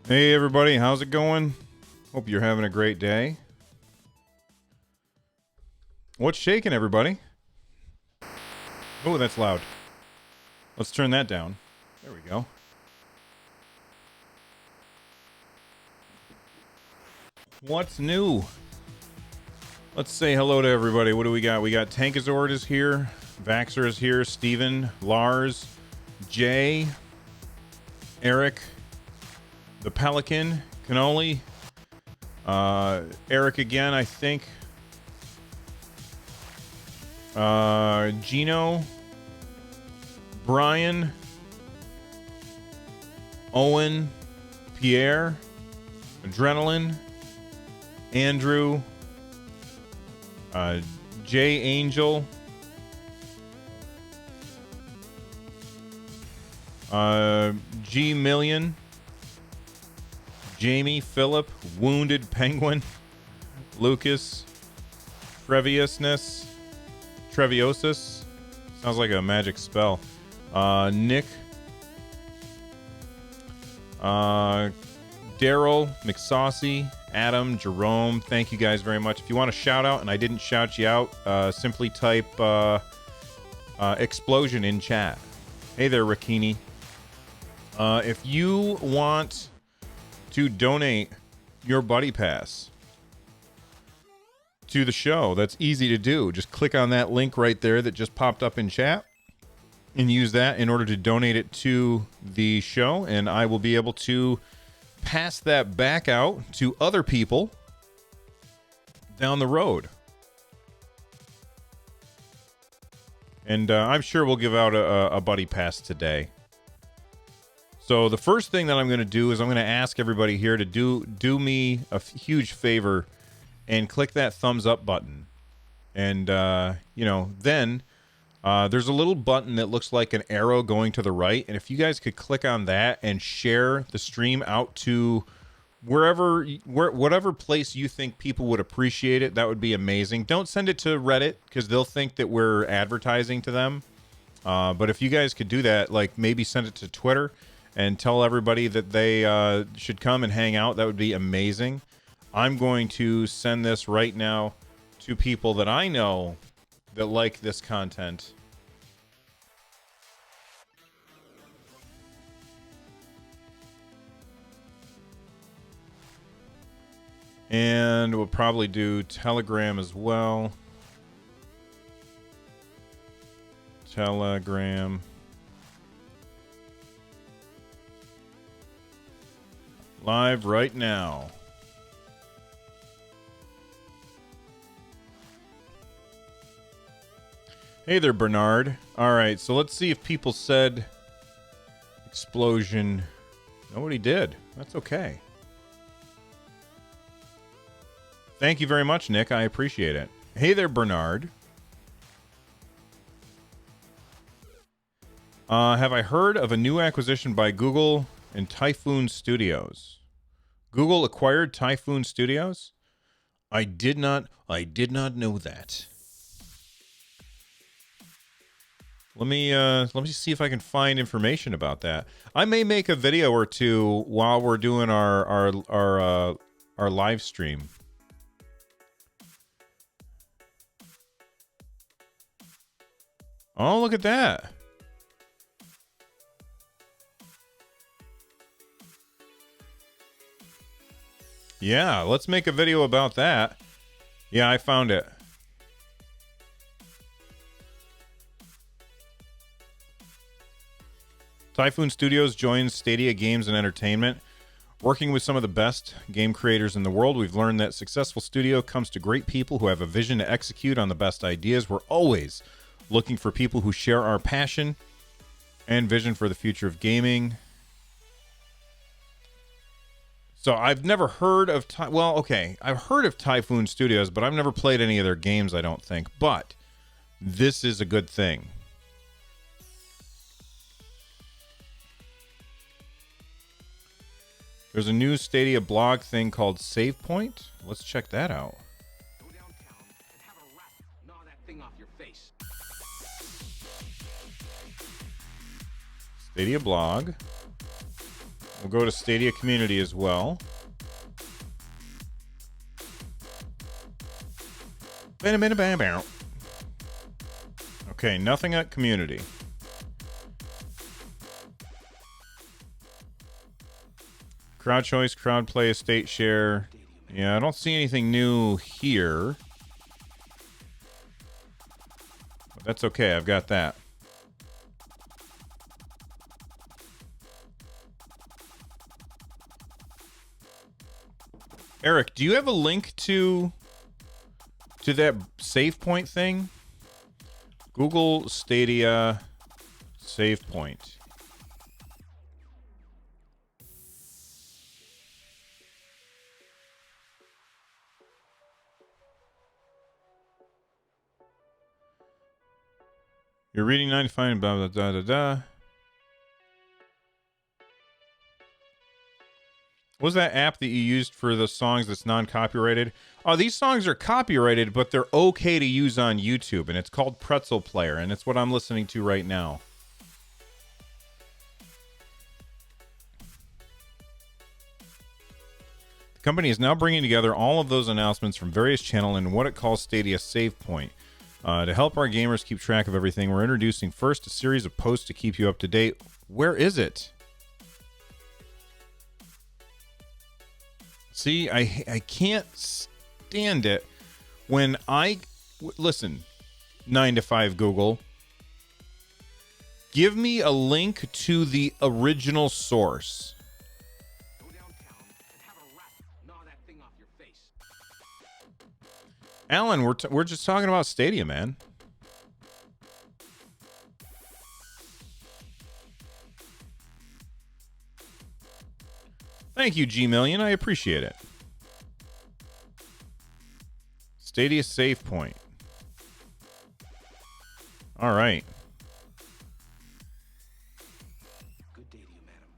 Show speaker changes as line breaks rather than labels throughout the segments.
Hey everybody, how's it going? Hope you're having a great day. What's shaking, everybody? Oh, that's loud. Let's turn that down. There we go. What's new? Let's say hello to everybody. What do we got? We got Tankazord is here. Vaxer is here. Steven, Lars, Jay, Eric, the Pelican, Cannoli, Eric again, I think. Gino, Brian, Owen, Pierre, Adrenaline, Andrew, Jay Angel, G Million, Jamie, Phillip, Wounded Penguin, Lucas, Treviosus, sounds like a magic spell, Nick, Daryl, McSaucy, Adam, Jerome, thank you guys very much. If you want a shout out and I didn't shout you out, simply type explosion in chat. Hey there, Rakini. If you want to donate your buddy pass to the show, that's easy to do. Just click on that link right there that just popped up in chat and use that in order to donate it to the show, and I will be able to pass that back out to other people down the road. And I'm sure we'll give out a buddy pass today. So the first thing that I'm going to do is I'm going to ask everybody here to do me a huge favor and click that thumbs up button. And, then there's a little button that looks like an arrow going to the right. And if you guys could click on that and share the stream out to whatever place you think people would appreciate it, that would be amazing. Don't send it to Reddit because they'll think that we're advertising to them. But if you guys could do that, like maybe send it to Twitter and tell everybody that they should come and hang out, that would be amazing. I'm going to send this right now to people that I know that like this content. And we'll probably do Telegram as well. Telegram. Live right now. Hey there, Bernard. All right, so let's see if people said explosion. Nobody did. That's okay. Thank you very much, Nick. I appreciate it. Hey there, Bernard. Have I heard of a new acquisition by Google and Typhoon Studios? Google acquired Typhoon Studios? I did not know that. Let me see if I can find information about that. I may make a video or two while we're doing our live stream. Oh, look at that. Yeah, let's make a video about that. Yeah, I found it. Typhoon Studios joins Stadia Games and Entertainment. Working with some of the best game creators in the world, we've learned that successful studio comes to great people who have a vision to execute on the best ideas. We're always looking for people who share our passion and vision for the future of gaming. So I've never heard of I've heard of Typhoon Studios, but I've never played any of their games, I don't think. But this is a good thing. There's a new Stadia blog thing called Save Point. Let's check that out.
Go downtown and have a rat gnaw that thing off your face.
Stadia blog. We'll go to Stadia community as well. Okay, nothing at community. Crowd choice, crowd play, estate share. Yeah, I don't see anything new here. But that's okay, I've got that. Eric, do you have a link to that save point thing? Google Stadia Save Point. You're reading 95 blah blah blah blah blah. What was that app that you used for the songs that's non-copyrighted? Oh, these songs are copyrighted, but they're okay to use on YouTube, and it's called Pretzel Player, and it's what I'm listening to right now. The company is now bringing together all of those announcements from various channels in what it calls Stadia Save Point. To help our gamers keep track of everything, we're introducing first a series of posts to keep you up to date. Where is it? See, I can't stand it when listen, 9 to 5 Google. Give me a link to the original source.
Go downtown and have a rest. Gnaw that thing off your face.
Alan, we're just talking about Stadia, man. Thank you, G-Million. I appreciate it. Stadia Save Point. All right.
Good day to you, madam.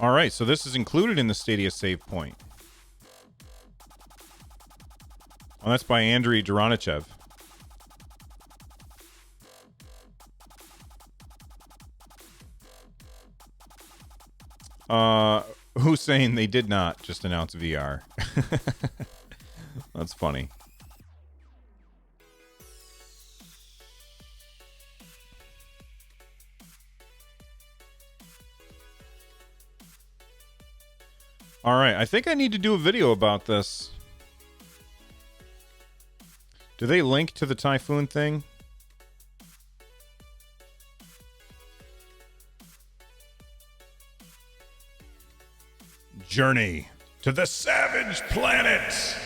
All right, so this is included in the Stadia Save Point. Oh, that's by Andriy Doronichev. Who's saying they did not just announce VR? That's funny. All right, I think I need to do a video about this. Do they link to the Typhoon thing? Journey to the Savage Planet.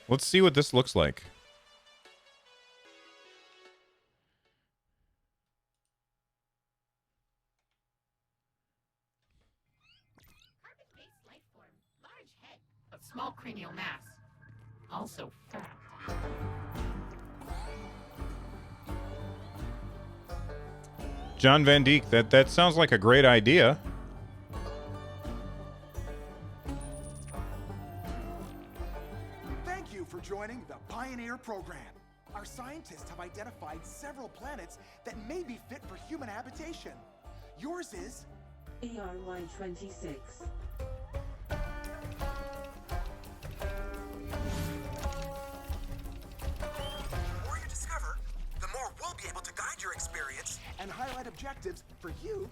Let's see what this looks like.
Carpet-based life form, large head, but small cranial mass. Also fat.
John Van Dyke, that sounds like a great idea.
Thank you for joining the Pioneer program. Our scientists have identified several planets that may be fit for human habitation. Yours is
ERY26.
The more you discover, the more we'll be able to guide your experience and highlight objectives for you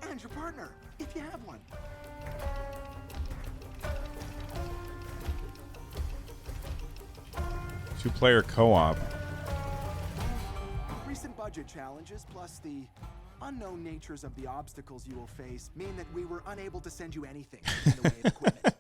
and your partner, if you have one.
Two-player co-op.
Recent budget challenges, plus the unknown natures of the obstacles you will face, mean that we were unable to send you anything in the way of equipment.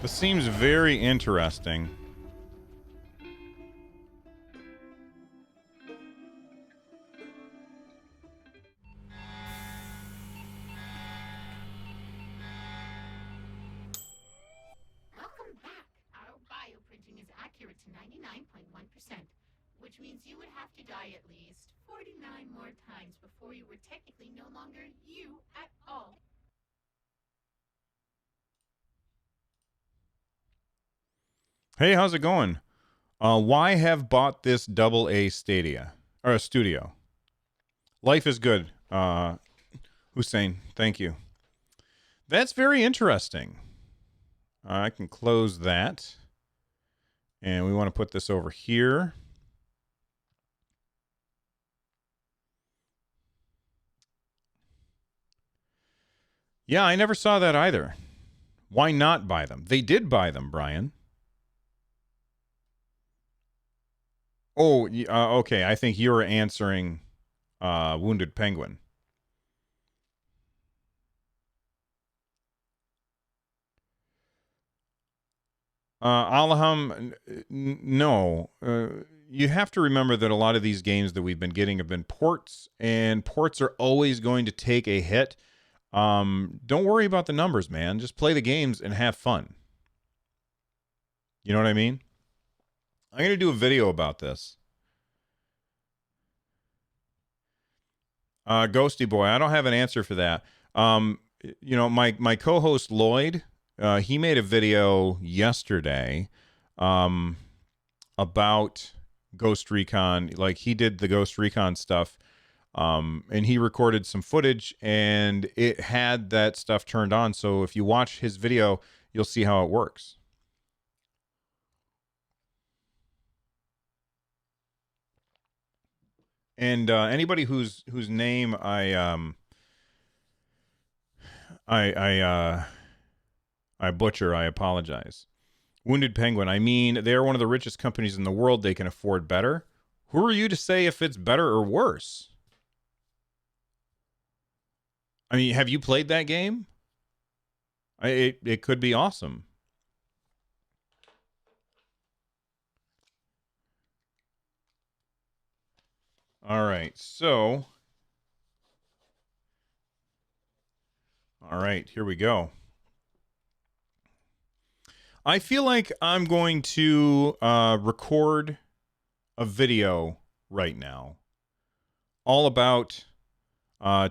This seems very interesting.
Welcome back. Our bioprinting is accurate to 99.1%, which means you would have to die at least 49 more times before you were technically no longer you at all.
Hey, how's it going? Why have bought this double A Stadia or a studio? Life is good. Hussein, thank you. That's very interesting. I can close that. And we want to put this over here. Yeah, I never saw that either. Why not buy them? They did buy them, Brian. Oh, okay. I think you're answering Wounded Penguin. Alham, no. You have to remember that a lot of these games that we've been getting have been ports, and ports are always going to take a hit. Don't worry about the numbers, man. Just play the games and have fun. You know what I mean? I'm going to do a video about this. Ghosty Boy, I don't have an answer for that. My co-host Lloyd, he made a video yesterday about Ghost Recon. Like, he did the Ghost Recon stuff, and he recorded some footage, and it had that stuff turned on. So if you watch his video, you'll see how it works. And anybody whose name I butcher, I apologize. Wounded Penguin, I mean, they're one of the richest companies in the world. They can afford better. Who are you to say if it's better or worse? I mean, have you played that game? It could be awesome. All right, so... All right, here we go. I feel like I'm going to record a video right now all about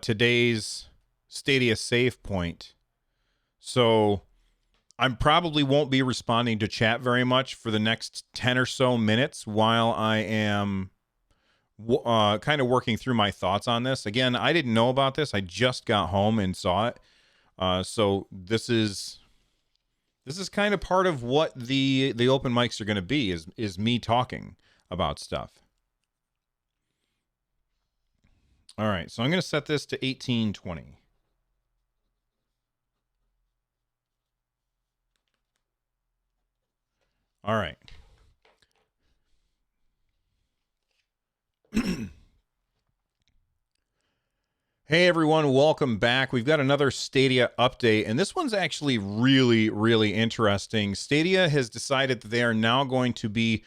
today's Stadia Save Point. So I probably won't be responding to chat very much for the next 10 or so minutes while I am kind of working through my thoughts on this. Again, I didn't know about this. I just got home and saw it. So this is kind of part of what the open mics are going to be, is me talking about stuff. All right, so I'm going to set this to 1820. All right. Hey everyone, welcome back. We've got another Stadia update, and this one's actually really, really interesting. Stadia has decided that they are now going to be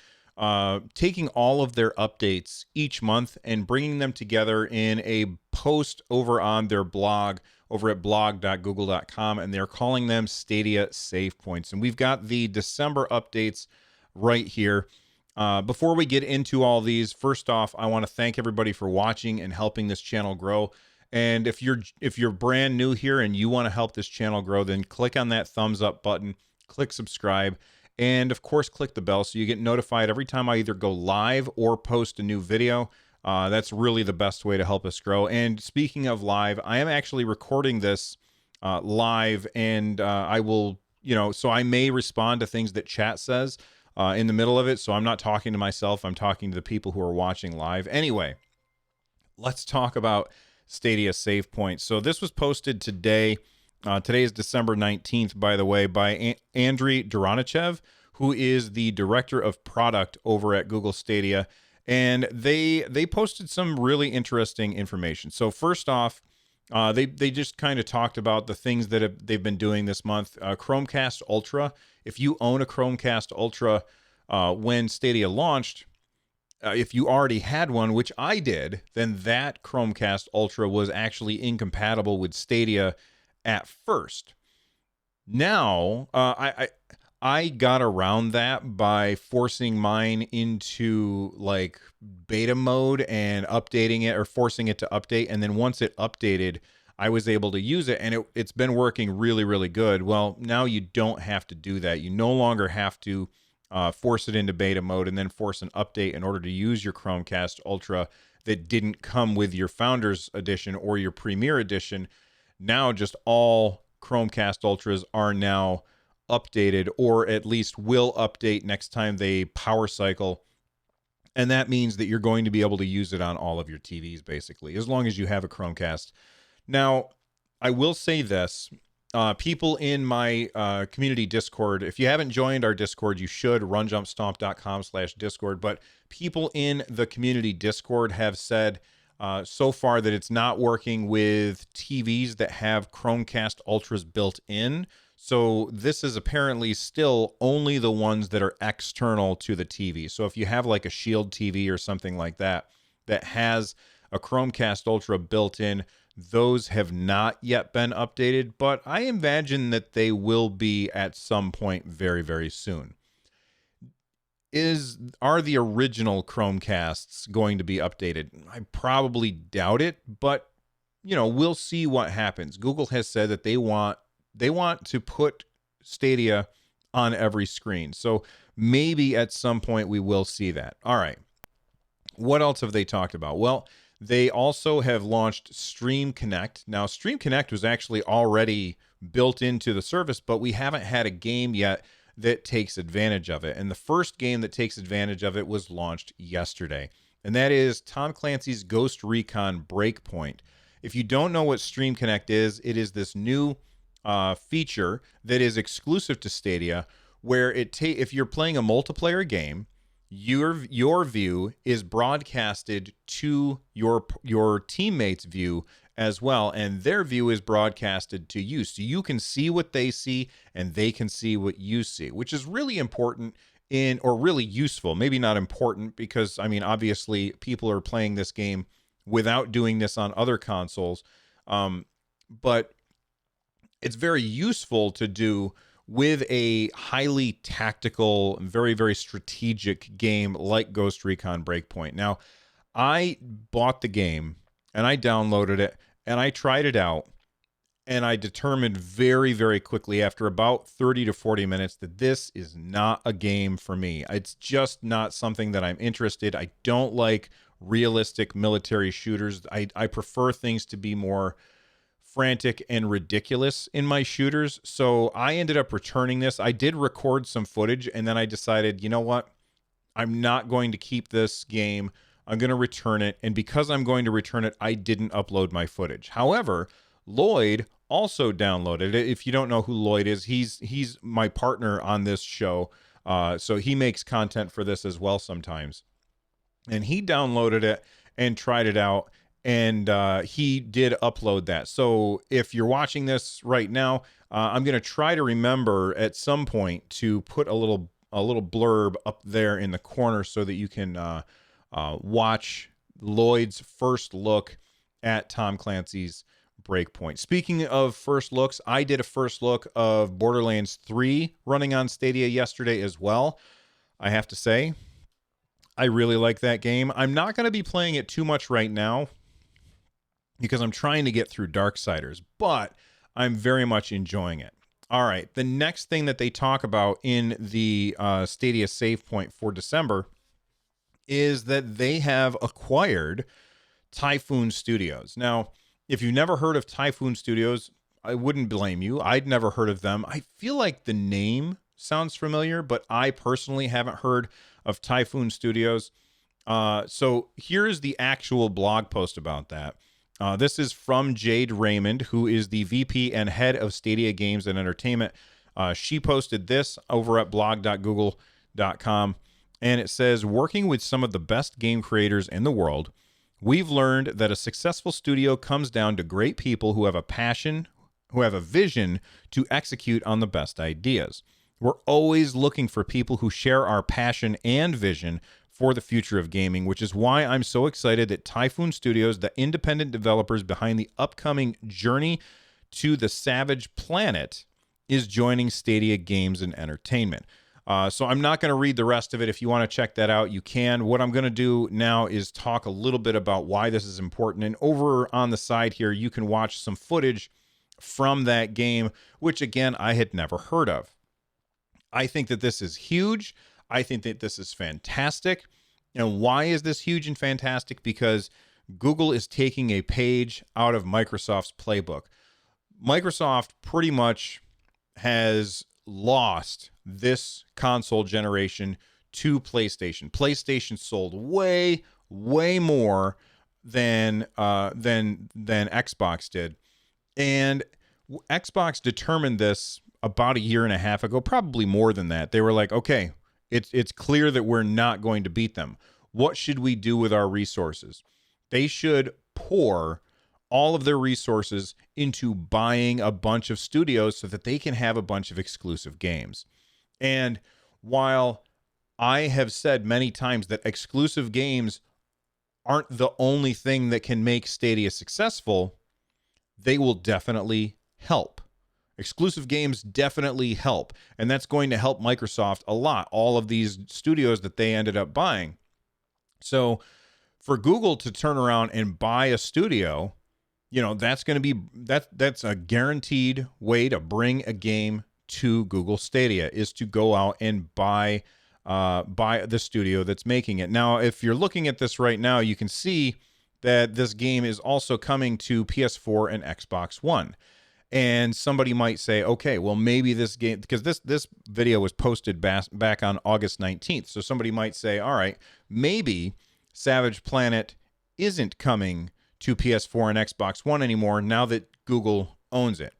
taking all of their updates each month and bringing them together in a post over on their blog over at blog.google.com, and they're calling them Stadia Save Points. And we've got the December updates right here. Before we get into all these, first off, I want to thank everybody for watching and helping this channel grow. And if you're brand new here and you want to help this channel grow, then click on that thumbs up button, click subscribe, and of course click the bell so you get notified every time I either go live or post a new video. That's really the best way to help us grow. And speaking of live, I am actually recording this live, and I will, so I may respond to things that chat says in the middle of it. So I'm not talking to myself, I'm talking to the people who are watching live. Anyway, let's talk about Stadia Save Point. So this was posted today. Today is December 19th, by the way, by Andriy Duranichev, who is the director of product over at Google Stadia. And they posted some really interesting information. So first off, they just kind of talked about the things that they've been doing this month. Chromecast Ultra. If you own a Chromecast Ultra when Stadia launched, if you already had one, which I did, then that Chromecast Ultra was actually incompatible with Stadia at first. Now, I got around that by forcing mine into like beta mode and updating it, or forcing it to update. And then once it updated, I was able to use it, and it's been working really, really good. Well, now you don't have to do that. You no longer have to force it into beta mode, and then force an update in order to use your Chromecast Ultra that didn't come with your Founders Edition or your Premier Edition. Now just all Chromecast Ultras are now updated, or at least will update next time they power cycle. And that means that you're going to be able to use it on all of your TVs, basically, as long as you have a Chromecast. Now, I will say this. People in my community Discord, if you haven't joined our Discord, you should, runjumpstomp.com/Discord. But people in the community Discord have said so far that it's not working with TVs that have Chromecast Ultras built in. So this is apparently still only the ones that are external to the TV. So if you have like a Shield TV or something like that that has a Chromecast Ultra built in, those have not yet been updated, but I imagine that they will be at some point very, very soon. Are the original Chromecasts going to be updated? I probably doubt it, but we'll see what happens. Google has said that they want to put Stadia on every screen. So maybe at some point we will see that. All right. What else have they talked about? Well, they also have launched Stream Connect. Now, Stream Connect was actually already built into the service, but we haven't had a game yet that takes advantage of it. And the first game that takes advantage of it was launched yesterday. And that is Tom Clancy's Ghost Recon Breakpoint. If you don't know what Stream Connect is, it is this new feature that is exclusive to Stadia, where if you're playing a multiplayer game, your view is broadcasted to your teammates' view as well, and their view is broadcasted to you, so you can see what they see and they can see what you see, which is really important or really useful. Maybe not important, because obviously people are playing this game without doing this on other consoles, but it's very useful to do with a highly tactical, very, very strategic game like Ghost Recon Breakpoint. Now, I bought the game and I downloaded it and I tried it out, and I determined very, very quickly after about 30 to 40 minutes that this is not a game for me. It's just not something that I'm interested. I don't like realistic military shooters. I prefer things to be more frantic and ridiculous in my shooters. So I ended up returning this. I did record some footage, and then I decided, you know what? I'm not going to keep this game. I'm going to return it. And because I'm going to return it, I didn't upload my footage. However, Lloyd also downloaded it. If you don't know who Lloyd is, he's my partner on this show. So he makes content for this as well sometimes. And he downloaded it and tried it out. And he did upload that. So if you're watching this right now, I'm going to try to remember at some point to put a little blurb up there in the corner so that you can watch Lloyd's first look at Tom Clancy's Breakpoint. Speaking of first looks, I did a first look of Borderlands 3 running on Stadia yesterday as well. I have to say, I really like that game. I'm not going to be playing it too much right now because I'm trying to get through Darksiders, but I'm very much enjoying it. All right, the next thing that they talk about in the Stadia Save Point for December is that they have acquired Typhoon Studios. Now, if you've never heard of Typhoon Studios, I wouldn't blame you. I'd never heard of them. I feel like the name sounds familiar, but I personally haven't heard of Typhoon Studios. So here's the actual blog post about that. This is from Jade Raymond, who is the VP and head of Stadia Games and Entertainment. She posted this over at blog.google.com, and it says, working with some of the best game creators in the world, we've learned that a successful studio comes down to great people who have a passion, who have a vision to execute on the best ideas. We're always looking for people who share our passion and vision for the future of gaming, which is why I'm so excited that Typhoon Studios, the independent developers behind the upcoming Journey to the Savage Planet, is joining Stadia Games and Entertainment. So I'm not going to read the rest of it. If you want to check that out, you can. What I'm going to do now is talk a little bit about why this is important. And over on the side here, you can watch some footage from that game, which, again, I had never heard of. I think that this is huge. I think that this is fantastic. And why is this huge and fantastic? Because Google is taking a page out of Microsoft's playbook. Microsoft pretty much has lost this console generation to PlayStation. PlayStation sold way more than Xbox did, and Xbox determined this about a year and a half ago, probably more than that. They were like, okay, it's clear that we're not going to beat them. What should we do with our resources? They should pour all of their resources into buying a bunch of studios so that they can have a bunch of exclusive games. And while I have said many times that exclusive games aren't the only thing that can make Stadia successful, they will definitely help. Exclusive games definitely help, and that's going to help Microsoft a lot, all of these studios that they ended up buying. So for Google to turn around and buy a studio, that's going to be that's a guaranteed way to bring a game to Google Stadia, is to go out and buy the studio that's making it. Now, if you're looking at this right now, you can see that this game is also coming to PS4 and Xbox One. And somebody might say, okay, well, maybe this game, because this video was posted back on August 19th. So somebody might say, all right, maybe Savage Planet isn't coming to PS4 and Xbox One anymore now that Google owns it.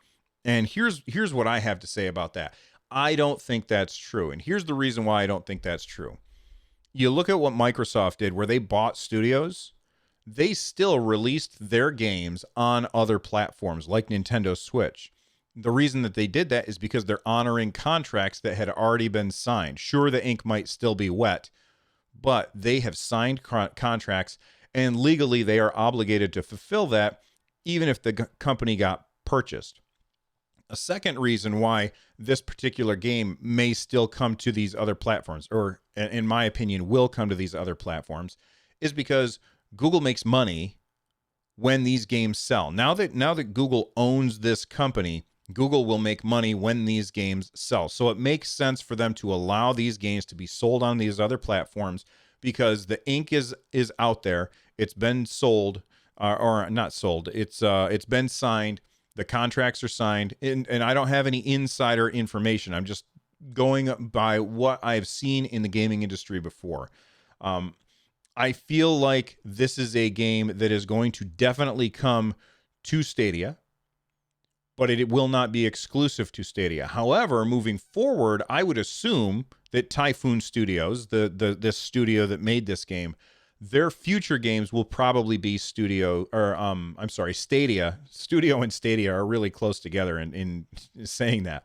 And here's what I have to say about that. I don't think that's true. And here's the reason why I don't think that's true. You look at what Microsoft did where they bought studios. They still released their games on other platforms like Nintendo Switch. The reason that they did that is because they're honoring contracts that had already been signed. Sure, the ink might still be wet, but they have signed contracts, and legally they are obligated to fulfill that even if the company got purchased. A second reason why this particular game may still come to these other platforms, or in my opinion will come to these other platforms, is because Google makes money when these games sell. Now that Google owns this company, Google will make money when these games sell. So it makes sense for them to allow these games to be sold on these other platforms because the ink is out there. It's been sold, or not sold. It's been signed. The contracts are signed, and I don't have any insider information. I'm just going by what I've seen in the gaming industry before. I feel like this is a game that is going to definitely come to Stadia, but it will not be exclusive to Stadia. However, moving forward, I would assume that Typhoon Studios, this studio that made this game, their future games will probably be Stadia. Studio and Stadia are really close together in saying that.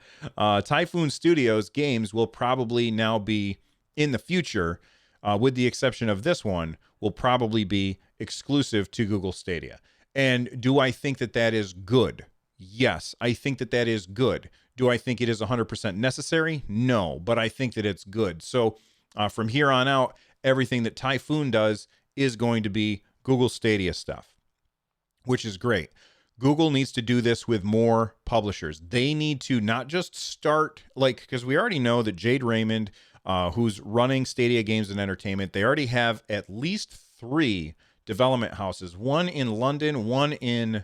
Typhoon Studios games will probably now be, in the future, with the exception of this one, will probably be exclusive to Google Stadia. And do I think that that is good? Yes, I think that that is good. Do I think it is 100% necessary? No, but I think that it's good. So from here on out, everything that Typhoon does is going to be Google Stadia stuff, which is great. Google needs to do this with more publishers. They need to not just start, because we already know that Jade Raymond, who's running Stadia Games and Entertainment, they already have at least 3 development houses, one in London, one in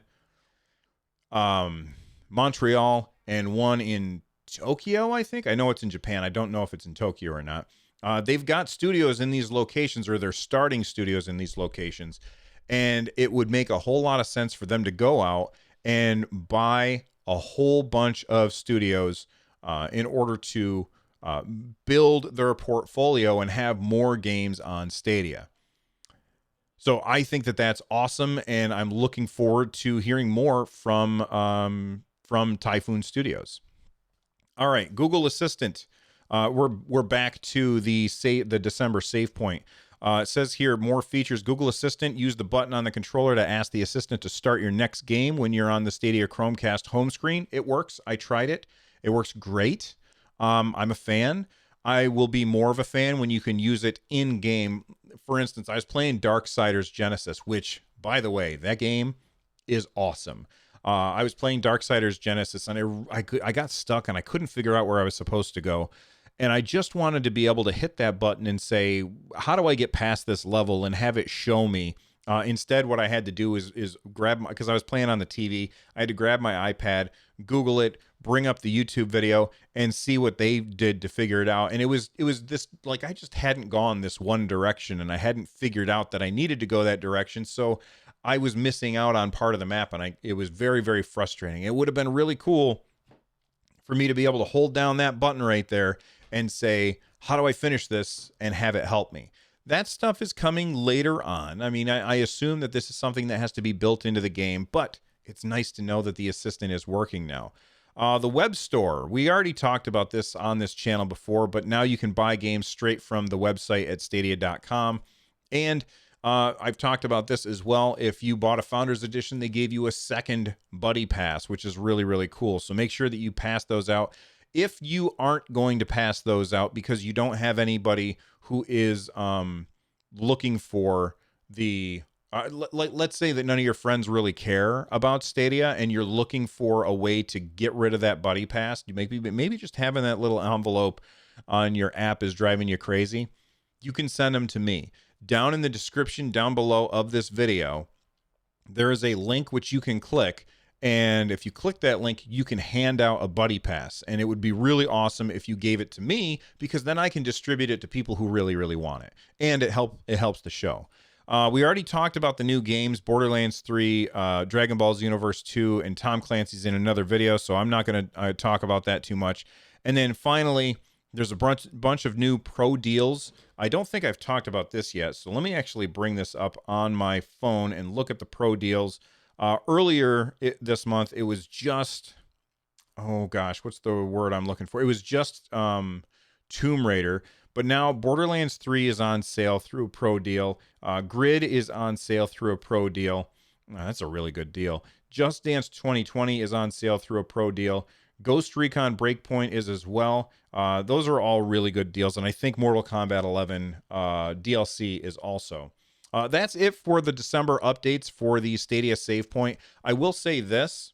Montreal, and one in Tokyo, I think. I know it's in Japan. I don't know if it's in Tokyo or not. They've got studios in these locations, or they're starting studios in these locations, and it would make a whole lot of sense for them to go out and buy a whole bunch of studios in order to build their portfolio and have more games on Stadia. So I think that that's awesome, and I'm looking forward to hearing more from Typhoon Studios. All right, Google Assistant. We're back to the December Save Point. It says here, more features. Google Assistant. Use the button on the controller to ask the assistant to start your next game when you're on the Stadia Chromecast home screen. It works. I tried it. It works great. I'm a fan. I will be more of a fan when you can use it in-game. For instance, I was playing Darksiders Genesis, which, by the way, that game is awesome. I was playing Darksiders Genesis, and I got stuck, and I couldn't figure out where I was supposed to go. And I just wanted to be able to hit that button and say, how do I get past this level, and have it show me. Instead, what I had to do is grab my, because I was playing on the TV, I had to grab my iPad, Google it, bring up the YouTube video, and see what they did to figure it out. And it was this, like, I just hadn't gone this one direction, and I hadn't figured out that I needed to go that direction. So I was missing out on part of the map, and it was very, very frustrating. It would have been really cool for me to be able to hold down that button right there and say, how do I finish this, and have it help me. That stuff is coming later on. I mean, I assume that this is something that has to be built into the game, but it's nice to know that the assistant is working now. The web store, we already talked about this on this channel before, but now you can buy games straight from the website at stadia.com. And I've talked about this as well. If you bought a Founders Edition, they gave you a second Buddy Pass, which is really, really cool. So make sure that you pass those out. If you aren't going to pass those out because you don't have anybody who is looking for the let's say that none of your friends really care about Stadia, and you're looking for a way to get rid of that Buddy Pass, you maybe just having that little envelope on your app is driving you crazy, you can send them to me. Down in the description down below of this video, there is a link which you can click. And if you click that link, you can hand out a Buddy Pass. And it would be really awesome if you gave it to me, because then I can distribute it to people who really, really want it. And it helps the show. We already talked about the new games, Borderlands 3, Dragon Ball Xenoverse 2, and Tom Clancy's in another video, so I'm not going to talk about that too much. And then finally, there's a bunch of new pro deals. I don't think I've talked about this yet, so let me actually bring this up on my phone and look at the pro deals. Earlier this month, it was just, oh gosh, what's the word I'm looking for? It was just Tomb Raider, but now Borderlands 3 is on sale through a pro deal. Grid is on sale through a pro deal. That's a really good deal. Just Dance 2020 is on sale through a pro deal. Ghost Recon Breakpoint is as well. Those are all really good deals, and I think Mortal Kombat 11 DLC is also. That's it for the December updates for the Stadia Save Point. I will say this.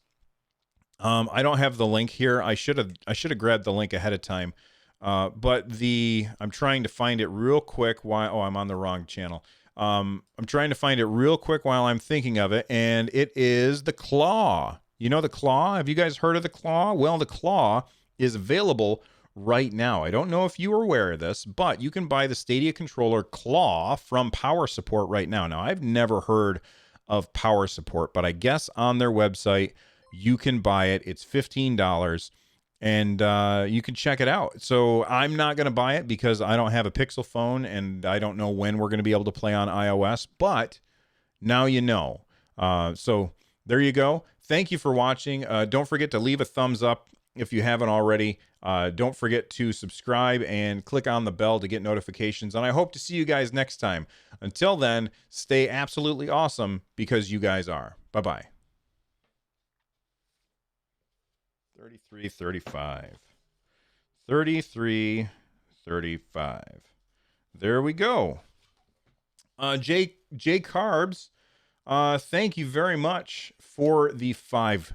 I don't have the link here. I should have grabbed the link ahead of time. But I'm trying to find it real quick while I'm on the wrong channel. I'm trying to find it real quick while I'm thinking of it, and it is the Claw. You know the Claw? Have you guys heard of the Claw? Well, the Claw is available right now. I don't know if you are aware of this, but you can buy the Stadia controller Claw from Power Support right now. Now, I've never heard of Power Support, but I guess on their website you can buy it. It's $15, and you can check it out. So I'm not going to buy it because I don't have a Pixel phone, and I don't know when we're going to be able to play on iOS, but now you know. So there you go. Thank you for watching. Don't forget to leave a thumbs up if you haven't already. Don't forget to subscribe and click on the bell to get notifications. And I hope to see you guys next time. Until then, stay absolutely awesome, because you guys are. Bye-bye. 33:35. 33:35. There we go. J Carbs, thank you very much for the $5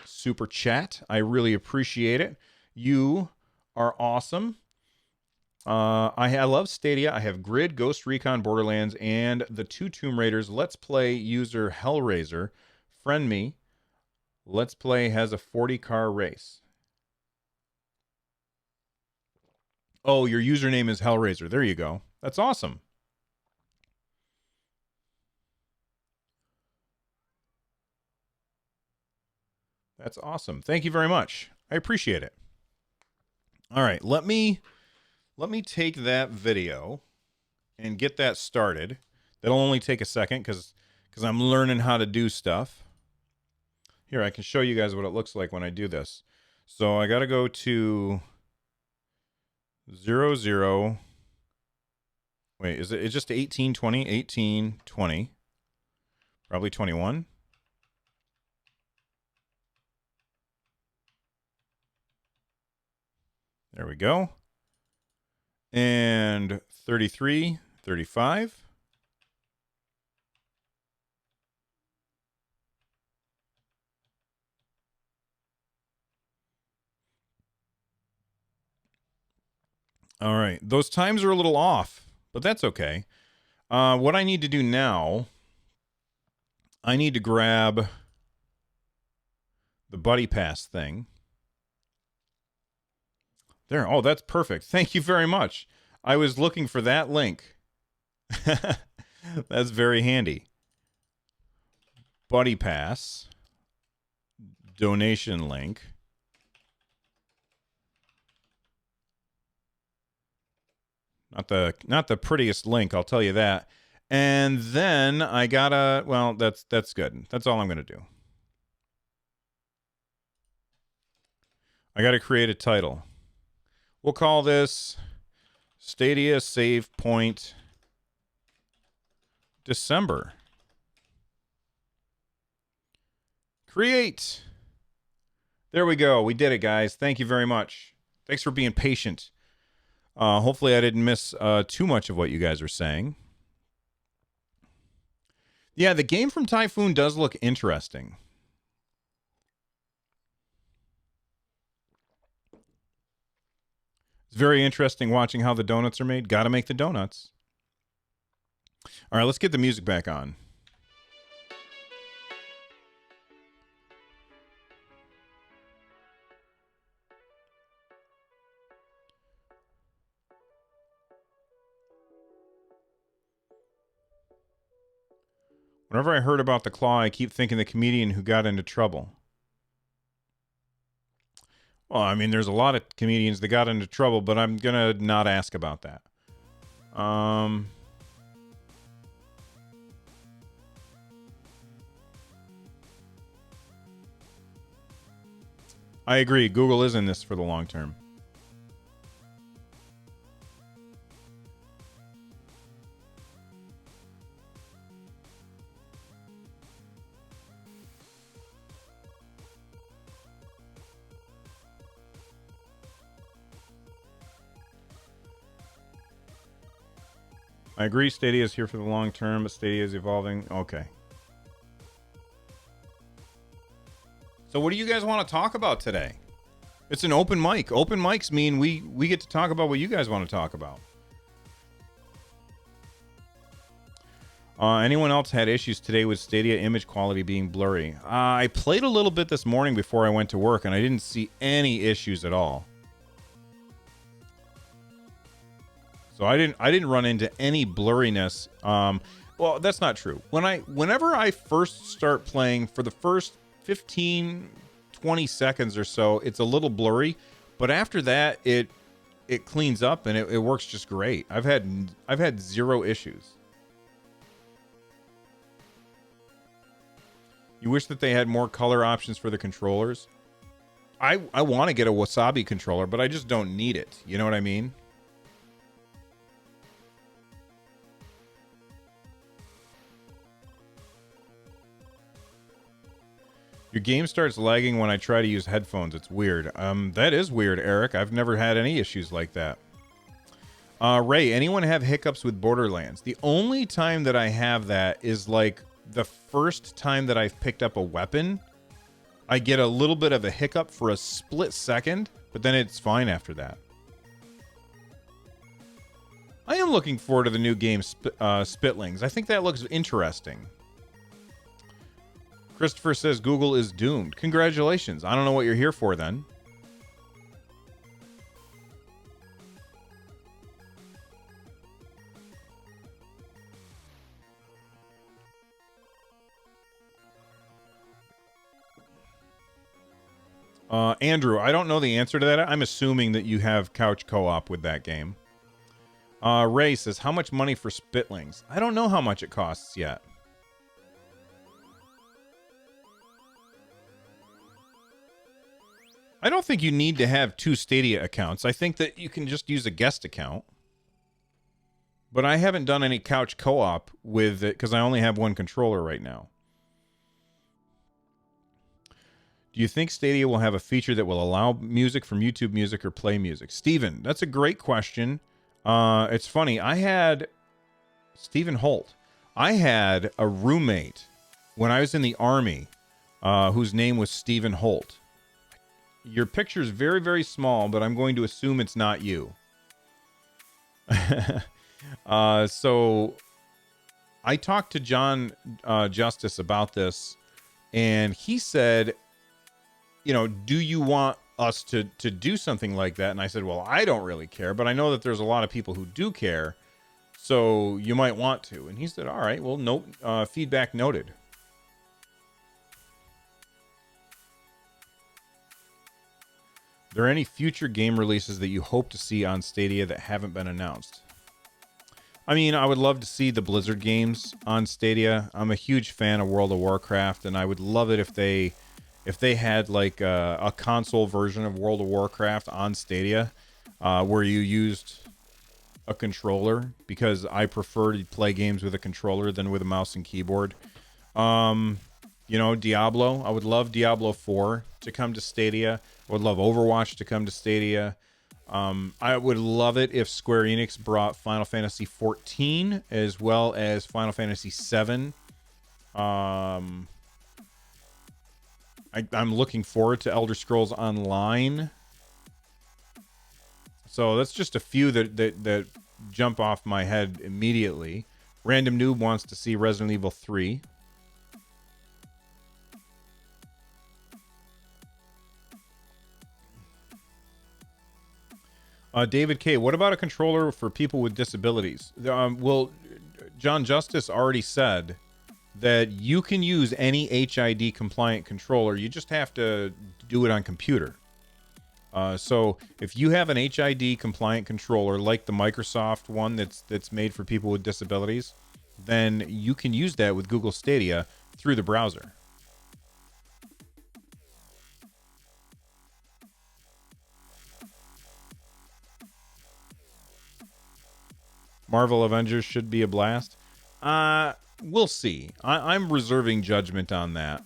super chat. I really appreciate it. You are awesome. I love Stadia. I have Grid, Ghost Recon, Borderlands, and the 2 Tomb Raiders. Let's Play user Hellraiser. Friend me. Let's Play has a 40-car race. Oh, your username is Hellraiser. There you go. That's awesome. That's awesome. Thank you very much. I appreciate it. All right, let me take that video and get that started. That'll only take a second because I'm learning how to do stuff. Here, I can show you guys what it looks like when I do this. So I got to go to 00. Wait, is it just 1820? 1820. Probably 21. There we go. And 33, 35. All right. Those times are a little off, but that's okay. What I need to do now, I need to grab the Buddy Pass thing. There. Oh, that's perfect. Thank you very much. I was looking for that link. That's very handy. Buddy Pass. Donation link. Not the prettiest link, I'll tell you that. And then I gotta, well, that's good. That's all I'm gonna do. I gotta create a title. We'll call this Stadia Save Point December. Create. There we go. We did it, guys. Thank you very much. Thanks for being patient. Hopefully I didn't miss too much of what you guys are saying. Yeah, the game from Typhoon does look interesting. It's very interesting watching how the donuts are made. Got to make the donuts. All right, let's get the music back on. Whenever I heard about the claw, I keep thinking the comedian who got into trouble. Well, I mean, there's a lot of comedians that got into trouble, but I'm going to not ask about that. I agree. Google is in this for the long term. I agree Stadia is here for the long term, but Stadia is evolving. Okay. So what do you guys want to talk about today? It's an open mic. Open mics mean we get to talk about what you guys want to talk about. Anyone else had issues today with Stadia image quality being blurry? I played a little bit this morning before I went to work, and I didn't see any issues at all. So I didn't run into any blurriness. Well, that's not true. Whenever I first start playing, for the first 15, 20 seconds or so, it's a little blurry, but after that, it cleans up and it works just great. I've had zero issues. You wish that they had more color options for the controllers? I want to get a Wasabi controller, but I just don't need it. You know what I mean? Your game starts lagging when I try to use headphones. It's weird. That is weird, Eric. I've never had any issues like that. Ray, anyone have hiccups with Borderlands? The only time that I have that is like the first time that I've picked up a weapon. I get a little bit of a hiccup for a split second, but then it's fine after that. I am looking forward to the new game Spitlings. I think that looks interesting. Christopher says Google is doomed. Congratulations. I don't know what you're here for then. Andrew, I don't know the answer to that. I'm assuming that you have couch co-op with that game. Ray says, how much money for Spitlings? I don't know how much it costs yet. I don't think you need to have 2 Stadia accounts. I think that you can just use a guest account. But I haven't done any couch co-op with it because I only have one controller right now. Do you think Stadia will have a feature that will allow music from YouTube Music or Play Music? Steven, that's a great question. It's funny. I had Stephen Holt. I had a roommate when I was in the Army whose name was Stephen Holt. Your picture's very, very small, but I'm going to assume it's not you. So I talked to John Justice about this, and he said, do you want us to do something like that? And I said, well, I don't really care, but I know that there's a lot of people who do care, so you might want to. And he said, all right, well, note, feedback noted. Are there any future game releases that you hope to see on Stadia that haven't been announced? I mean, I would love to see the Blizzard games on Stadia. I'm a huge fan of World of Warcraft, and I would love it if they had like a console version of World of Warcraft on Stadia, where you used a controller, because I prefer to play games with a controller than with a mouse and keyboard. Diablo. I would love Diablo 4 to come to Stadia. I would love Overwatch to come to Stadia. I would love it if Square Enix brought Final Fantasy 14 as well as Final Fantasy 7. I'm looking forward to Elder Scrolls Online. So that's just a few that jump off my head immediately. Random Noob wants to see Resident Evil 3. David K., what about a controller for people with disabilities? Well, John Justice already said that you can use any HID compliant controller. You just have to do it on computer. So if you have an HID compliant controller like the Microsoft one that's made for people with disabilities, then you can use that with Google Stadia through the browser. Marvel Avengers should be a blast. We'll see. I'm reserving judgment on that.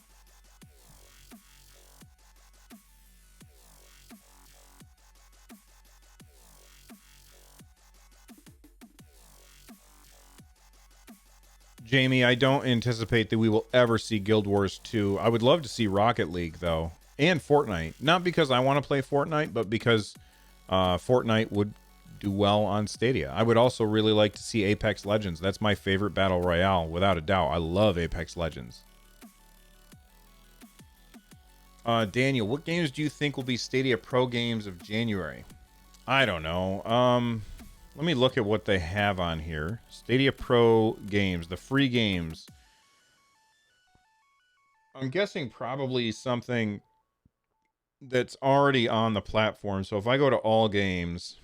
Jamie, I don't anticipate that we will ever see Guild Wars 2. I would love to see Rocket League, though, and Fortnite. Not because I want to play Fortnite, but because Fortnite would do well on Stadia. I would also really like to see Apex Legends. That's my favorite battle royale, without a doubt. I love Apex Legends. Daniel, what games do you think will be Stadia Pro games of January? I don't know. Let me look at what they have on here. Stadia Pro games, the free games. I'm guessing probably something that's already on the platform. So if I go to all games,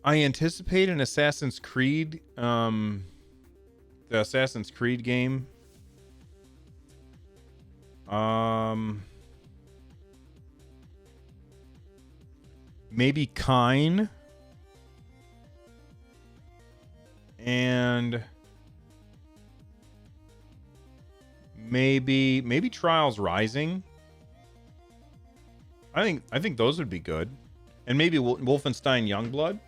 I anticipate an Assassin's Creed, the Assassin's Creed game. Maybe Kine. And maybe Trials Rising. I think those would be good. And maybe Wolfenstein Youngblood.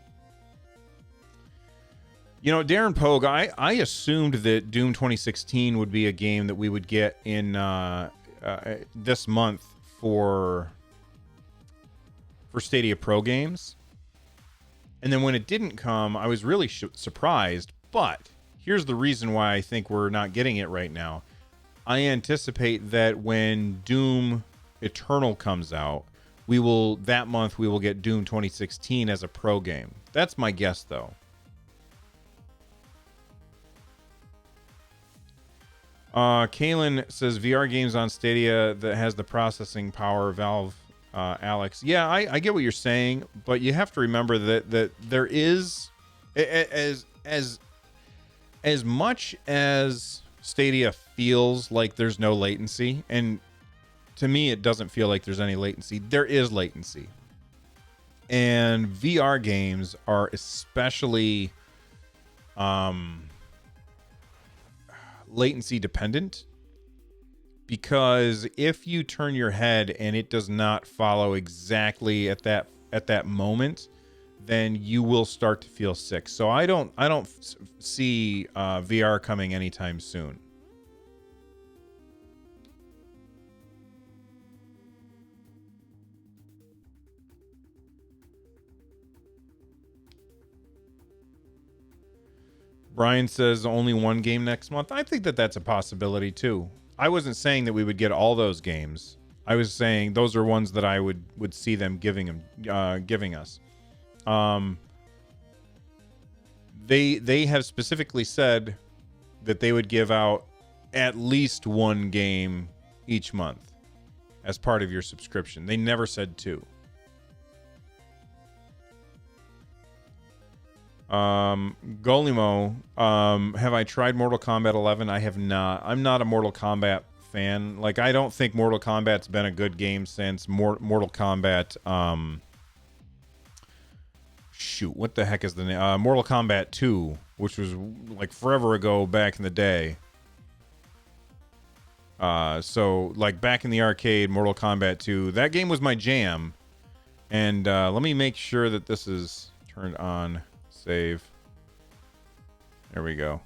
Darren Pogue, I assumed that Doom 2016 would be a game that we would get in this month for Stadia Pro games. And then when it didn't come, I was really surprised. But here's the reason why I think we're not getting it right now. I anticipate that when Doom Eternal comes out, that month we will get Doom 2016 as a pro game. That's my guess, though. Kalen says VR games on Stadia that has the processing power Valve. Alex, yeah, I get what you're saying, but you have to remember that there is, as much as Stadia feels like there's no latency, and to me it doesn't feel like there's any latency. There is latency, and VR games are especially latency dependent. Because if you turn your head and it does not follow exactly at that moment, then you will start to feel sick. So I don't see VR coming anytime soon. Brian says only one game next month. I think that that's a possibility too. I wasn't saying that we would get all those games. I was saying those are ones that I would see them giving us. They have specifically said that they would give out at least one game each month as part of your subscription. They never said two. Golimo, have I tried Mortal Kombat 11? I have not. I'm not a Mortal Kombat fan. Like, I don't think Mortal Kombat's been a good game since Mortal Kombat, shoot, what the heck is the name? Mortal Kombat 2, which was like forever ago back in the day. So like back in the arcade, Mortal Kombat 2, that game was my jam. And let me make sure that this is turned on. Save. There we go.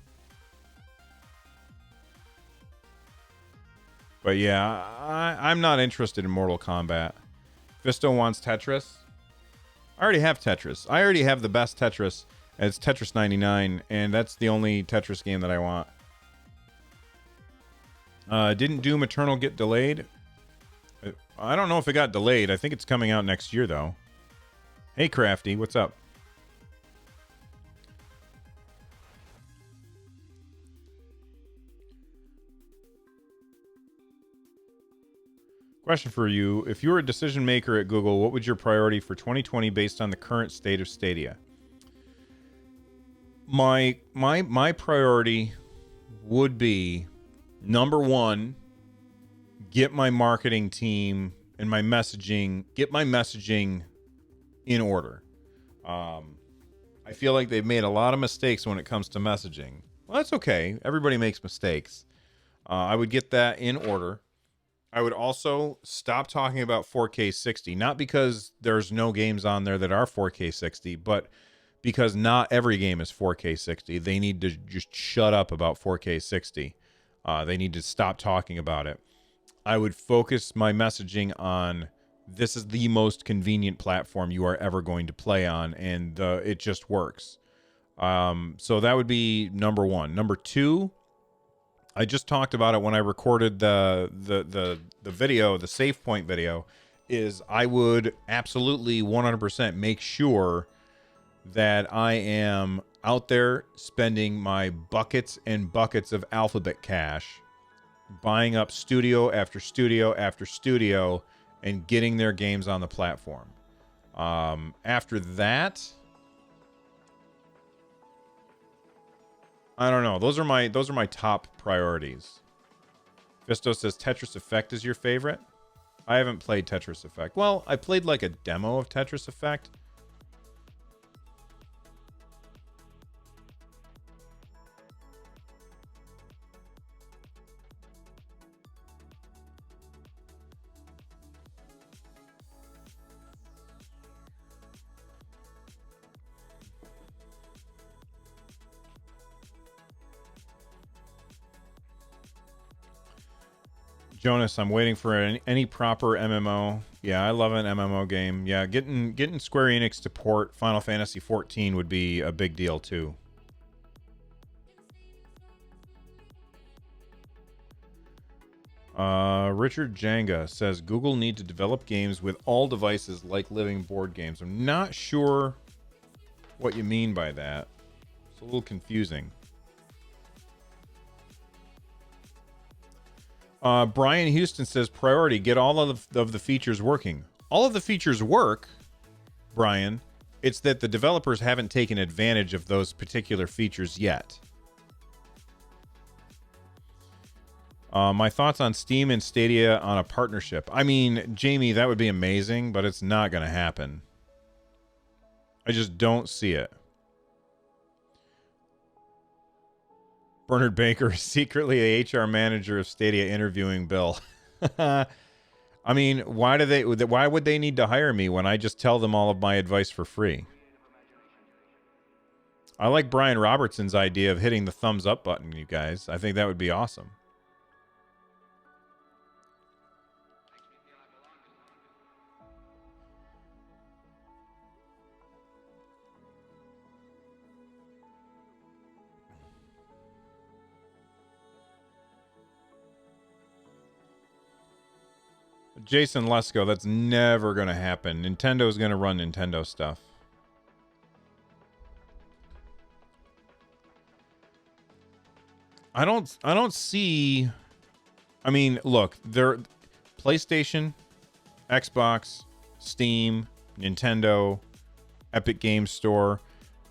But yeah, I'm not interested in Mortal Kombat. Fisto wants Tetris. I already have Tetris. I already have the best Tetris. It's Tetris 99, and that's the only Tetris game that I want. Didn't Doom Eternal get delayed? I don't know if it got delayed. I think it's coming out next year, though. Hey, Crafty, what's up? Question for you. If you were a decision maker at Google, what would your priority for 2020 based on the current state of Stadia? My priority would be, number one, get my marketing team and my messaging in order. I feel like they've made a lot of mistakes when it comes to messaging. Well, that's okay. Everybody makes mistakes. I would get that in order. I would also stop talking about 4K 60, not because there's no games on there that are 4K 60, but because not every game is 4K 60. They need to just shut up about 4K 60. They need to stop talking about it. I would focus my messaging on, this is the most convenient platform you are ever going to play on, and it just works. So that would be number one. Number two, I just talked about it when I recorded the video, the Save Point video, is I would absolutely 100% make sure that I am out there spending my buckets and buckets of Alphabet cash, buying up studio after studio after studio, and getting their games on the platform. After that, I don't know. Those are my top priorities. Fisto says Tetris Effect is your favorite. I haven't played Tetris Effect. Well, I played like a demo of Tetris Effect. Jonas, I'm waiting for any proper MMO. Yeah, I love an MMO game. Yeah, getting Square Enix to port Final Fantasy XIV would be a big deal too. Richard Janga says Google need to develop games with all devices like living board games. I'm not sure what you mean by that. It's a little confusing. Brian Houston says priority, get all of the features working. All of the features work, Brian. It's that the developers haven't taken advantage of those particular features yet. My thoughts on Steam and Stadia on a partnership. I mean, Jamie, that would be amazing, but it's not going to happen. I just don't see it. Bernard Baker is secretly a HR manager of Stadia interviewing Bill. I mean, why would they need to hire me when I just tell them all of my advice for free? I like Brian Robertson's idea of hitting the thumbs up button, you guys. I think that would be awesome. Jason Lesko, that's never going to happen. Nintendo's going to run Nintendo stuff. I don't see. I mean, look, they're PlayStation, Xbox, Steam, Nintendo, Epic Games Store.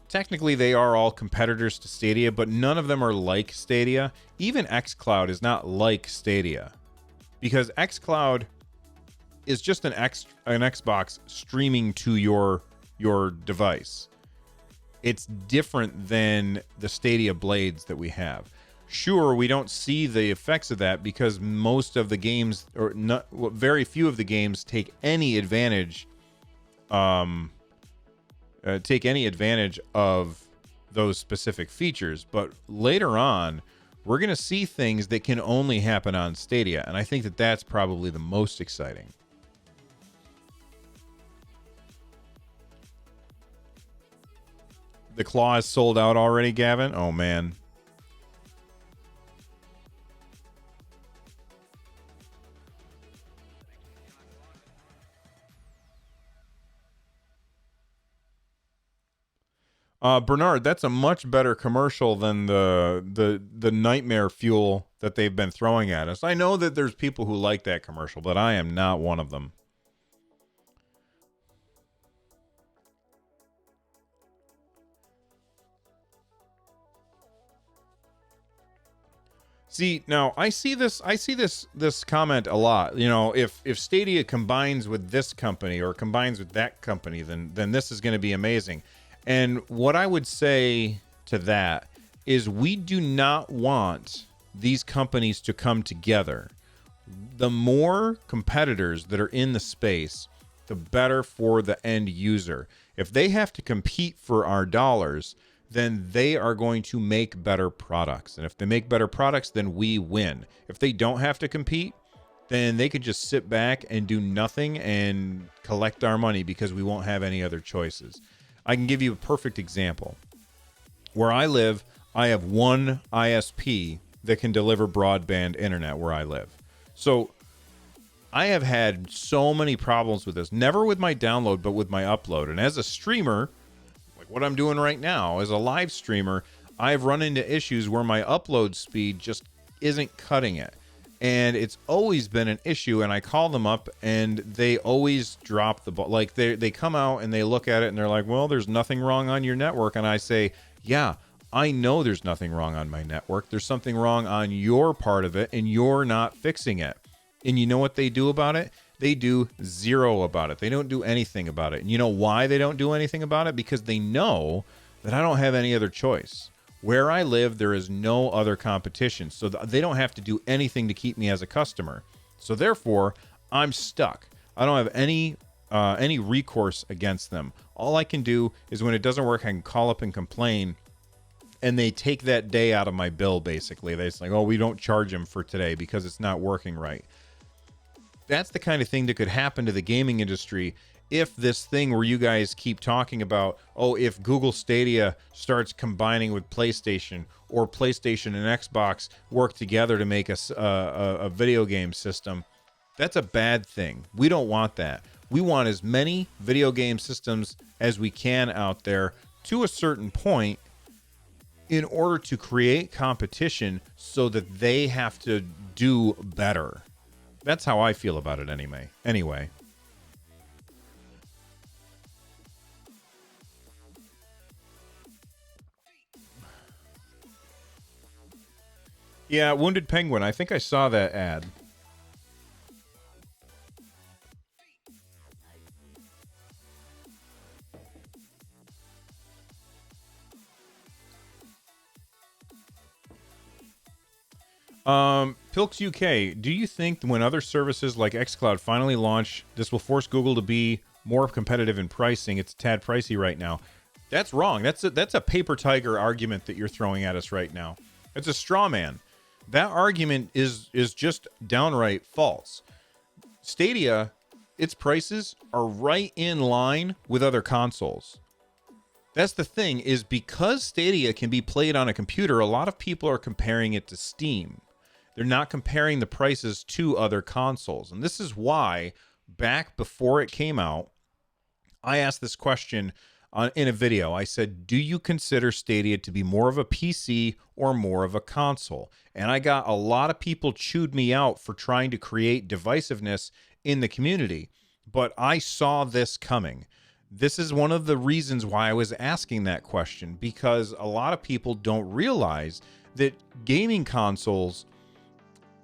Technically, they are all competitors to Stadia, but none of them are like Stadia. Even xCloud is not like Stadia, because xCloud is just an Xbox streaming to your device. It's different than the Stadia Blades that we have. Sure, we don't see the effects of that because most of the games, or not, well, very few of the games, take any advantage of those specific features. But later on, we're going to see things that can only happen on Stadia, and I think that that's probably the most exciting. The Claw is sold out already, Gavin? Oh, man. Bernard, that's a much better commercial than the nightmare fuel that they've been throwing at us. I know that there's people who like that commercial, but I am not one of them. See, now I see this comment a lot. You know, if Stadia combines with this company or combines with that company, then this is going to be amazing. And what I would say to that is we do not want these companies to come together. The more competitors that are in the space, the better for the end user. If they have to compete for our dollars, then they are going to make better products. And if they make better products, then we win. If they don't have to compete, then they could just sit back and do nothing and collect our money because we won't have any other choices. I can give you a perfect example. Where I live, I have one ISP that can deliver broadband internet where I live. So I have had so many problems with this, never with my download, but with my upload. And as a streamer, like what I'm doing right now, as a live streamer, I've run into issues where my upload speed just isn't cutting it. And it's always been an issue, and I call them up, and they always drop the ball. Like, they come out, and they look at it, and they're like, well, there's nothing wrong on your network. And I say, yeah, I know there's nothing wrong on my network. There's something wrong on your part of it, and you're not fixing it. And you know what they do about it? They do zero about it. They don't do anything about it. And you know why they don't do anything about it? Because they know that I don't have any other choice. Where I live, there is no other competition, so they don't have to do anything to keep me as a customer. So therefore, I'm stuck. I don't have any recourse against them. All I can do is when it doesn't work, I can call up and complain, and they take that day out of my bill, basically. They're just like, oh, we don't charge them for today because it's not working right. That's the kind of thing that could happen to the gaming industry if this thing where you guys keep talking about, oh, if Google Stadia starts combining with PlayStation, or PlayStation and Xbox work together to make a video game system, that's a bad thing. We don't want that. We want as many video game systems as we can out there to a certain point in order to create competition so that they have to do better. That's how I feel about it anyway. Yeah, Wounded Penguin. I think I saw that ad. Pilks UK, do you think when other services like xCloud finally launch, this will force Google to be more competitive in pricing? It's a tad pricey right now. That's wrong. That's a paper tiger argument that you're throwing at us right now. It's a straw man. That argument is just downright false. Stadia, its prices are right in line with other consoles. That's the thing, is because Stadia can be played on a computer, a lot of people are comparing it to Steam. They're not comparing the prices to other consoles. And this is why, back before it came out, I asked this question in a video. I said, do you consider Stadia to be more of a PC or more of a console? And I got a lot of people chewed me out for trying to create divisiveness in the community. But I saw this coming. This is one of the reasons why I was asking that question, because a lot of people don't realize that gaming consoles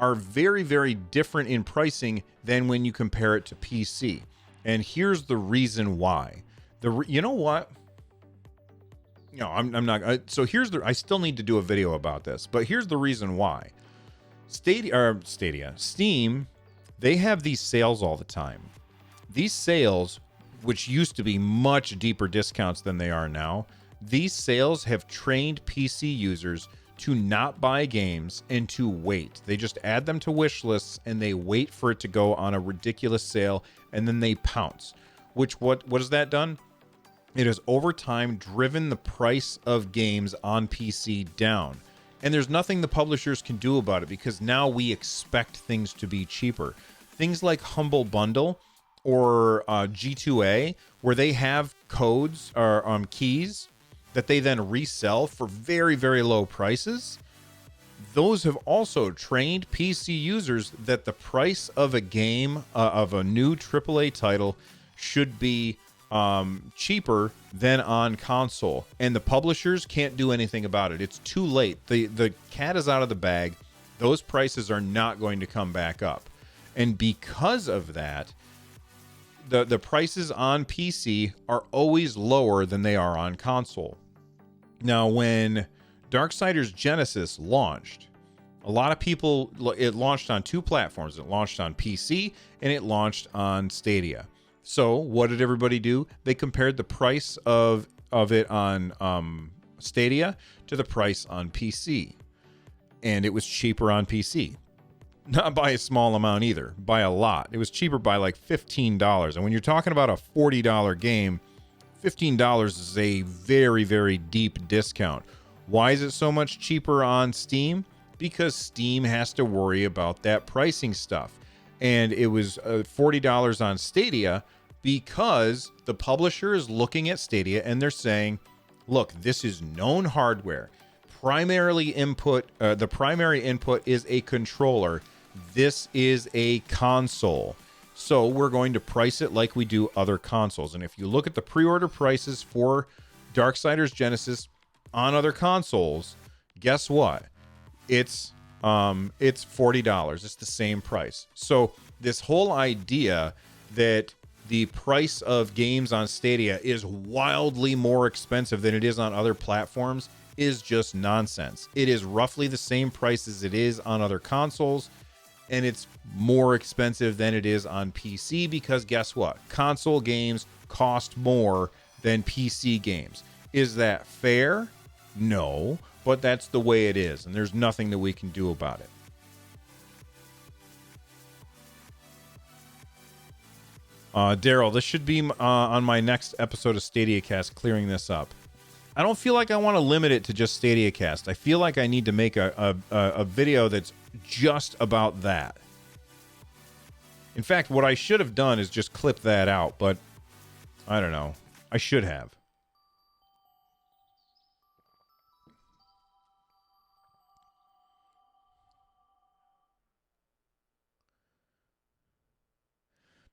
are very, very different in pricing than when you compare it to PC. And here's the reason why. You know what? No, I'm not. So here's I still need to do a video about this, but here's the reason why. Steam, they have these sales all the time. These sales, which used to be much deeper discounts than they are now, these sales have trained PC users to not buy games and to wait. They just add them to wish lists and they wait for it to go on a ridiculous sale, and then they pounce. Which what has that done? It has over time driven the price of games on PC down. And there's nothing the publishers can do about it, because now we expect things to be cheaper. Things like Humble Bundle or G2A, where they have codes or keys that they then resell for very, very low prices. Those have also trained PC users that the price of a game, of a new AAA title, should be cheaper than on console. And the publishers can't do anything about it. It's too late. The cat is out of the bag. Those prices are not going to come back up. And because of that, the prices on PC are always lower than they are on console. Now, when Darksiders Genesis launched, a lot of people, it launched on two platforms. It launched on PC and it launched on Stadia. So what did everybody do? They compared the price of it on Stadia to the price on PC. And it was cheaper on PC. Not by a small amount either, by a lot. It was cheaper by like $15. And when you're talking about a $40 game, $15 is a very, very deep discount. Why is it so much cheaper on Steam? Because Steam has to worry about that pricing stuff. And it was $40 on Stadia because the publisher is looking at Stadia and they're saying, look, this is known hardware. The primary input is a controller. This is a console. So we're going to price it like we do other consoles. And if you look at the pre-order prices for Darksiders Genesis on other consoles, guess what? It's $40. It's the same price. So this whole idea that the price of games on Stadia is wildly more expensive than it is on other platforms is just nonsense. It is roughly the same price as it is on other consoles, and it's more expensive than it is on PC because guess what? Console games cost more than PC games. Is that fair? No, but that's the way it is, and there's nothing that we can do about it. Daryl, this should be on my next episode of StadiaCast, clearing this up. I don't feel like I want to limit it to just StadiaCast. I feel like I need to make a video that's just about that. In fact, what I should have done is just clip that out, but I don't know. I should have.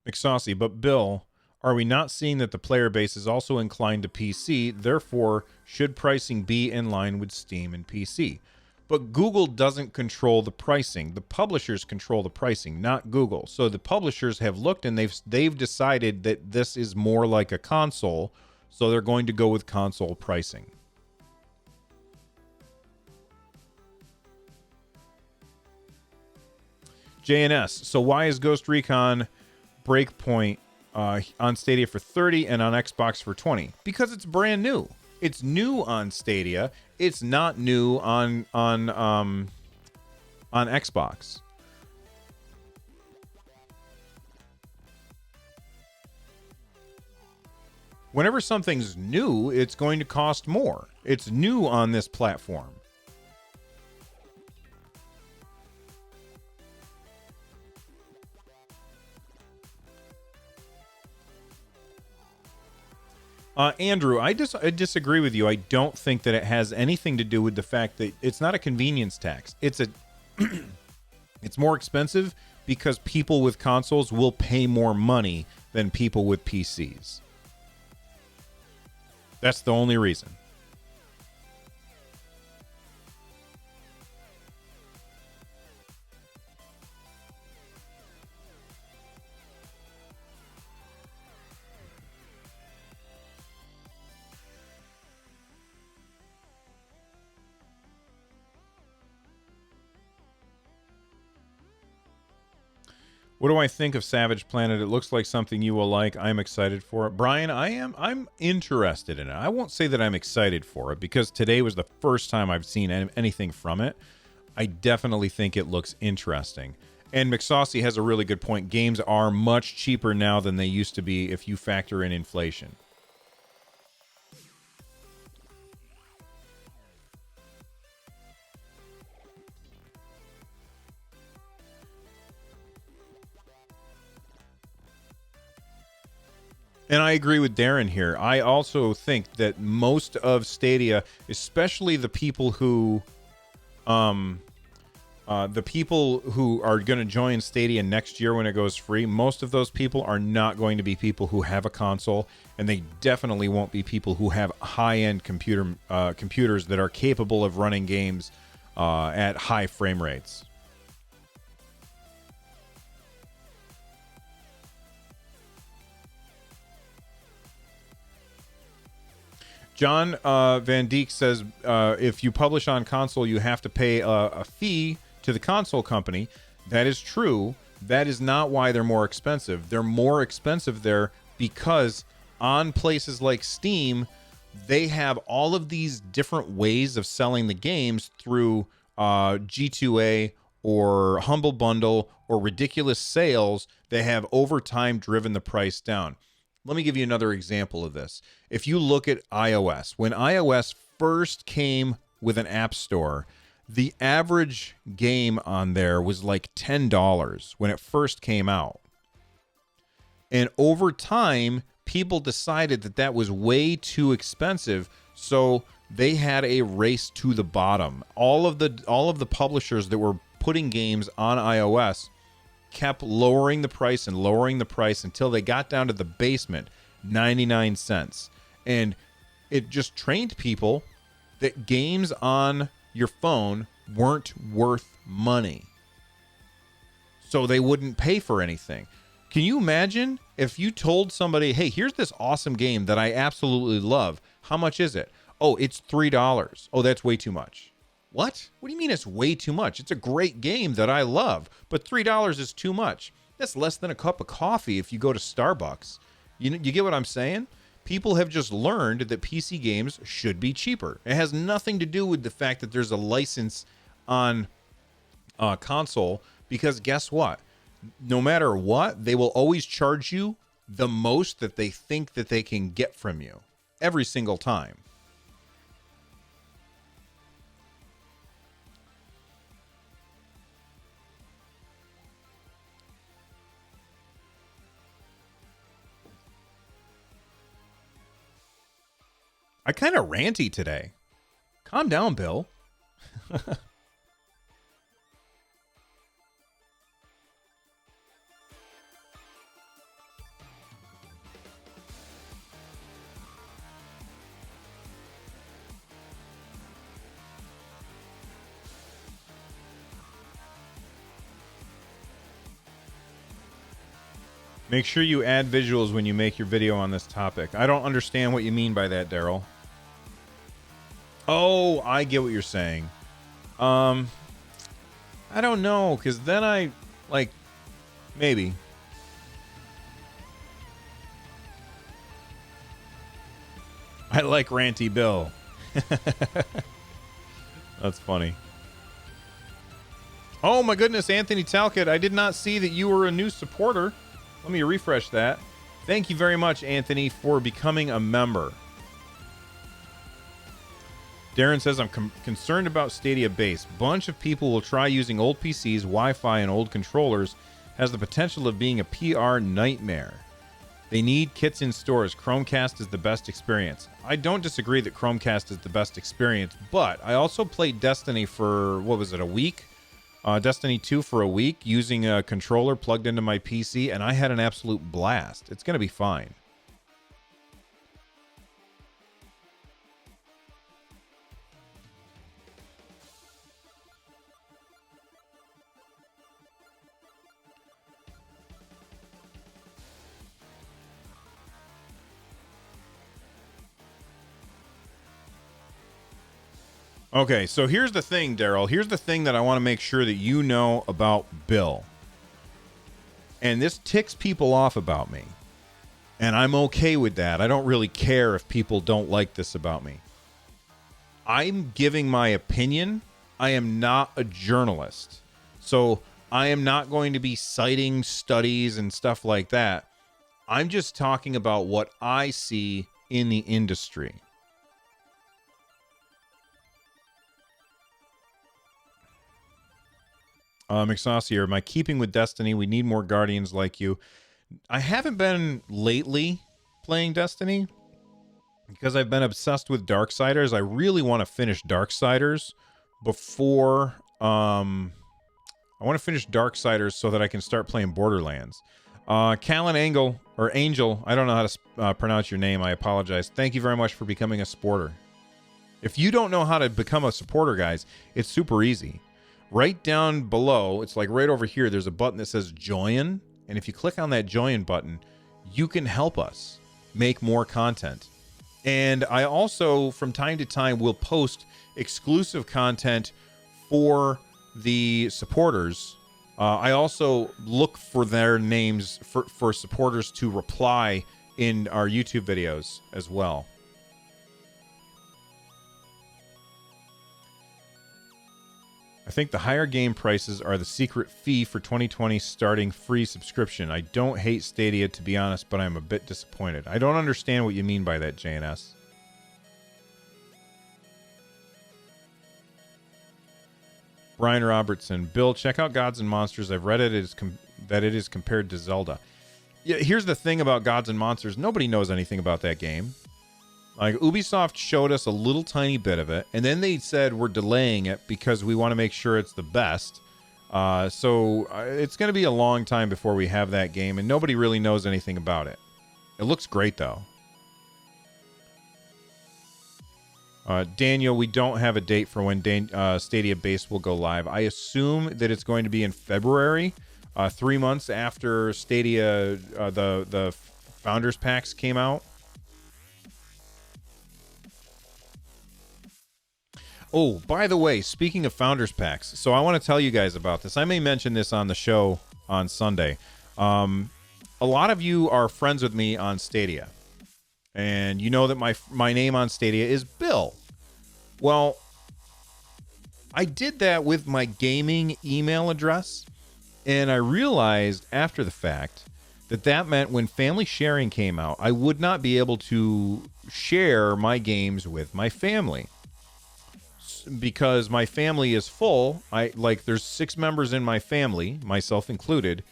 McSaucy, but Bill, are we not seeing that the player base is also inclined to PC? Therefore, should pricing be in line with Steam and PC? But Google doesn't control the pricing. The publishers control the pricing, not Google. So the publishers have looked and they've decided that this is more like a console, so they're going to go with console pricing. JNS, so why is Ghost Recon Breakpoint on Stadia for $30 and on Xbox for $20? Because it's brand new. It's new on Stadia. It's not new on Xbox. Whenever something's new, it's going to cost more. It's new on this platform. Andrew, I disagree with you. I don't think that it has anything to do with the fact that it's not a convenience tax. It's it's more expensive because people with consoles will pay more money than people with PCs. That's the only reason. What do I think of Savage Planet? It looks like something you will like. I'm excited for it. Brian, I'm interested in it. I won't say that I'm excited for it because today was the first time I've seen anything from it. I definitely think it looks interesting. And McSaucy has a really good point. Games are much cheaper now than they used to be if you factor in inflation. And I agree with Darren here. I also think that most of Stadia, especially the people who are going to join Stadia next year when it goes free, most of those people are not going to be people who have a console, and they definitely won't be people who have high-end computers that are capable of running games at high frame rates. John Van Dijk says, if you publish on console, you have to pay a fee to the console company. That is true. That is not why they're more expensive. They're more expensive there because on places like Steam, they have all of these different ways of selling the games through G2A or Humble Bundle or ridiculous sales that have over time driven the price down. Let me give you another example of this. If you look at iOS, when iOS first came with an app store, the average game on there was like $10 when it first came out. And over time, people decided that that was way too expensive, so they had a race to the bottom. All of the publishers that were putting games on iOS kept lowering the price until they got down to the basement, 99 cents. And it just trained people that games on your phone weren't worth money, so they wouldn't pay for anything. Can you imagine if you told somebody, hey, here's this awesome game that I absolutely love. How much is it? Oh, it's $3. Oh, that's way too much. What? What do you mean it's way too much? It's a great game that I love, but $3 is too much. That's less than a cup of coffee if you go to Starbucks. You get what I'm saying? People have just learned that PC games should be cheaper. It has nothing to do with the fact that there's a license on console, because guess what? No matter what, they will always charge you the most that they think that they can get from you every single time. I kind of ranty today. Calm down, Bill. Make sure you add visuals when you make your video on this topic. I don't understand what you mean by that, Daryl. Oh, I get what you're saying. I don't know, because then I, like, maybe. I like Ranty Bill. That's funny. Oh my goodness, Anthony Talcott, I did not see that you were a new supporter. Let me refresh that. Thank you very much, Anthony, for becoming a member. Darren says, I'm concerned about Stadia base. Bunch of people will try using old PCs, Wi-Fi, and old controllers. Has the potential of being a PR nightmare. They need kits in stores. Chromecast is the best experience. I don't disagree that Chromecast is the best experience, but I also played Destiny for, what was it, a week? Destiny 2 for a week using a controller plugged into my PC, and I had an absolute blast. It's going to be fine. Okay, so here's the thing, Daryl. Here's the thing that I want to make sure that you know about Bill. And this ticks people off about me. And I'm okay with that. I don't really care if people don't like this about me. I'm giving my opinion. I am not a journalist. So I am not going to be citing studies and stuff like that. I'm just talking about what I see in the industry. Exaustier, am I keeping with Destiny? We need more Guardians like you. I haven't been lately playing Destiny because I've been obsessed with Darksiders. I really want to finish Darksiders before I want to finish Darksiders so that I can start playing Borderlands. Callan Angel, I don't know how to pronounce your name. I apologize. Thank you very much for becoming a supporter. If you don't know how to become a supporter, guys, it's super easy. Right down below, it's like right over here, there's a button that says join. And if you click on that join button, you can help us make more content. And I also, from time to time, will post exclusive content for the supporters. I also look for their names for supporters to reply in our YouTube videos as well. I think the higher game prices are the secret fee for 2020 starting free subscription. I don't hate Stadia, to be honest, but I'm a bit disappointed. I don't understand what you mean by that, JNS. Brian Robertson. Bill, check out Gods and Monsters. I've read it that it is compared to Zelda. Yeah, here's the thing about Gods and Monsters. Nobody knows anything about that game. Like, Ubisoft showed us a little tiny bit of it, and then they said we're delaying it because we want to make sure it's the best. So it's going to be a long time before we have that game, and nobody really knows anything about it. It looks great, though. Daniel, we don't have a date for when Stadia Base will go live. I assume that it's going to be in February, 3 months after Stadia, the Founders Packs came out. Oh, by the way, speaking of Founders Packs, so I want to tell you guys about this. I may mention this on the show on Sunday. A lot of you are friends with me on Stadia. And you know that my name on Stadia is Bill. Well, I did that with my gaming email address, and I realized after the fact that meant when family sharing came out, I would not be able to share my games with my family. Because my family is full. There's 6 members in my family, myself included,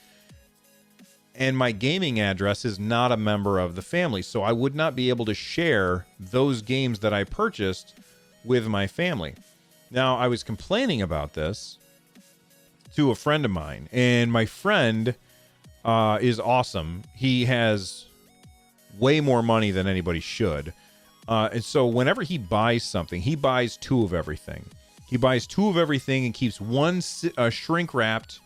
and my gaming address is not a member of the family, so I would not be able to share those games that I purchased with my family. Now, I was complaining about this to a friend of mine, and my friend is awesome. He has way more money than anybody should. And so whenever he buys something, he buys 2 of everything. He buys 2 of everything and keeps one shrink wrapped,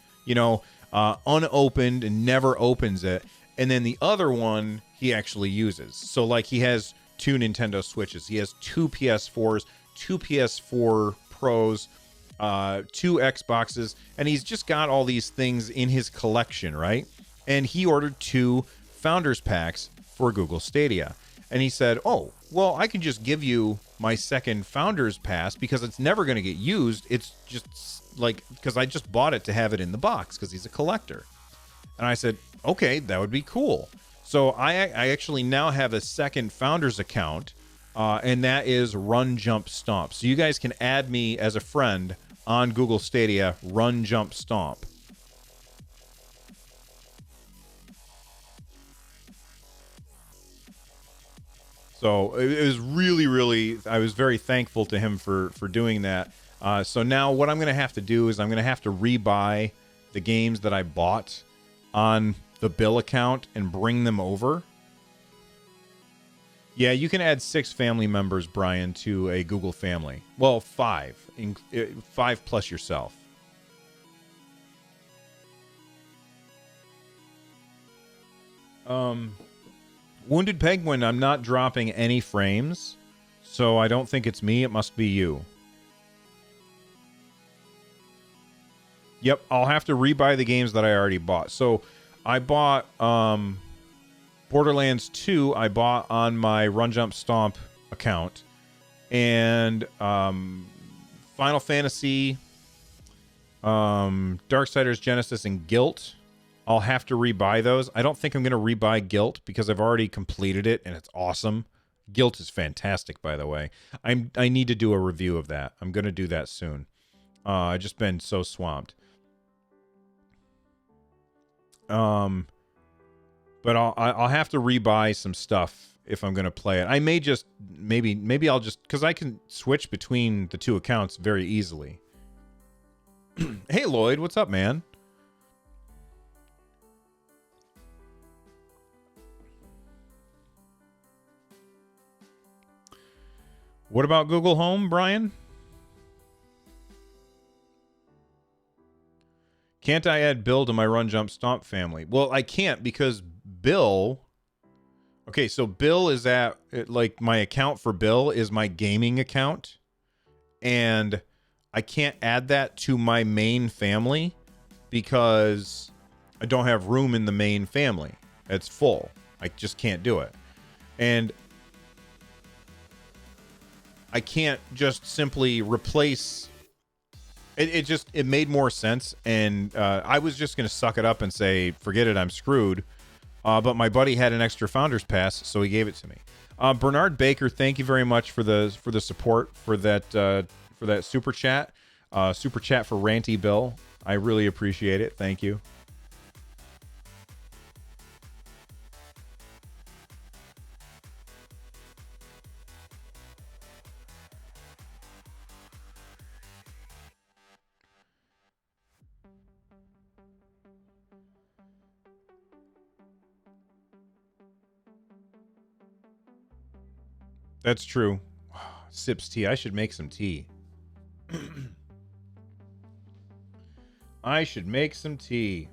unopened, and never opens it. And then the other one he actually uses. So like he has 2 Nintendo Switches. He has 2 PS4s, 2 PS4 Pros, 2 Xboxes. And he's just got all these things in his collection, right? And he ordered 2 Founders Packs for Google Stadia. And he said, oh, well, I can just give you my second Founders Pass because it's never going to get used. It's just like, because I just bought it to have it in the box because he's a collector. And I said, okay, that would be cool. So I actually now have a second Founders account, and that is Run Jump Stomp. So you guys can add me as a friend on Google Stadia, Run Jump Stomp. So it was really, really, I was very thankful to him for doing that. So now what I'm going to have to do is I'm going to have to rebuy the games that I bought on the Bill account and bring them over. Yeah, you can add 6 family members, Brian, to a Google family. Well, 5. 5 plus yourself. Wounded Penguin, I'm not dropping any frames, so I don't think it's me. It must be you. Yep, I'll have to rebuy the games that I already bought. So I bought Borderlands 2. I bought on my Run Jump Stomp account. And Final Fantasy, Darksiders Genesis, and Guilt. I'll have to rebuy those. I don't think I'm going to rebuy Guilt because I've already completed it and it's awesome. Guilt is fantastic, by the way. I need to do a review of that. I'm going to do that soon. I've just been so swamped. But I'll have to rebuy some stuff if I'm going to play it. I may just maybe I'll just, because I can switch between the 2 accounts very easily. Hey Lloyd, what's up, man? What about Google Home, Brian? Can't I add Bill to my Run Jump Stomp family? Well, I can't because Bill... Okay, so Bill is at... Like, my account for Bill is my gaming account. And I can't add that to my main family because I don't have room in the main family. It's full. I just can't do it. And I can't just simply replace... It made more sense, and I was just going to suck it up and say, forget it, I'm screwed. But my buddy had an extra Founder's Pass, so he gave it to me. Bernard Baker, thank you very much for the support for that super chat. Super chat for Ranty Bill. I really appreciate it. Thank you. That's true. Sips tea. I should make some tea. I should make some tea.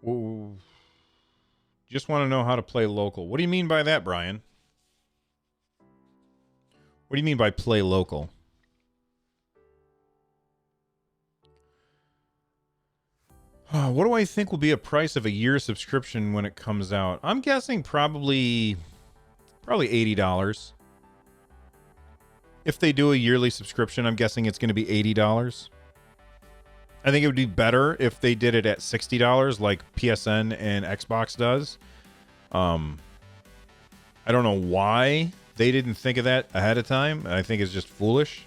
Whoa. Just want to know how to play local. What do you mean by that, Brian? What do you mean by play local? What do I think will be a price of a year subscription when it comes out? I'm guessing probably $80. If they do a yearly subscription, I'm guessing it's going to be $80. I think it would be better if they did it at $60 like PSN and Xbox does. I don't know why they didn't think of that ahead of time. I think it's just foolish.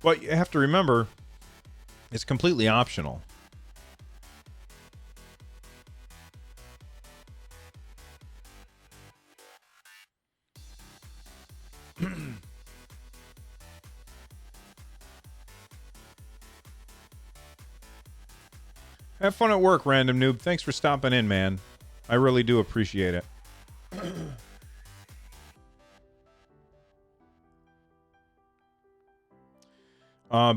But you have to remember, it's completely optional. Have fun at work, Random Noob. Thanks for stopping in, man. I really do appreciate it.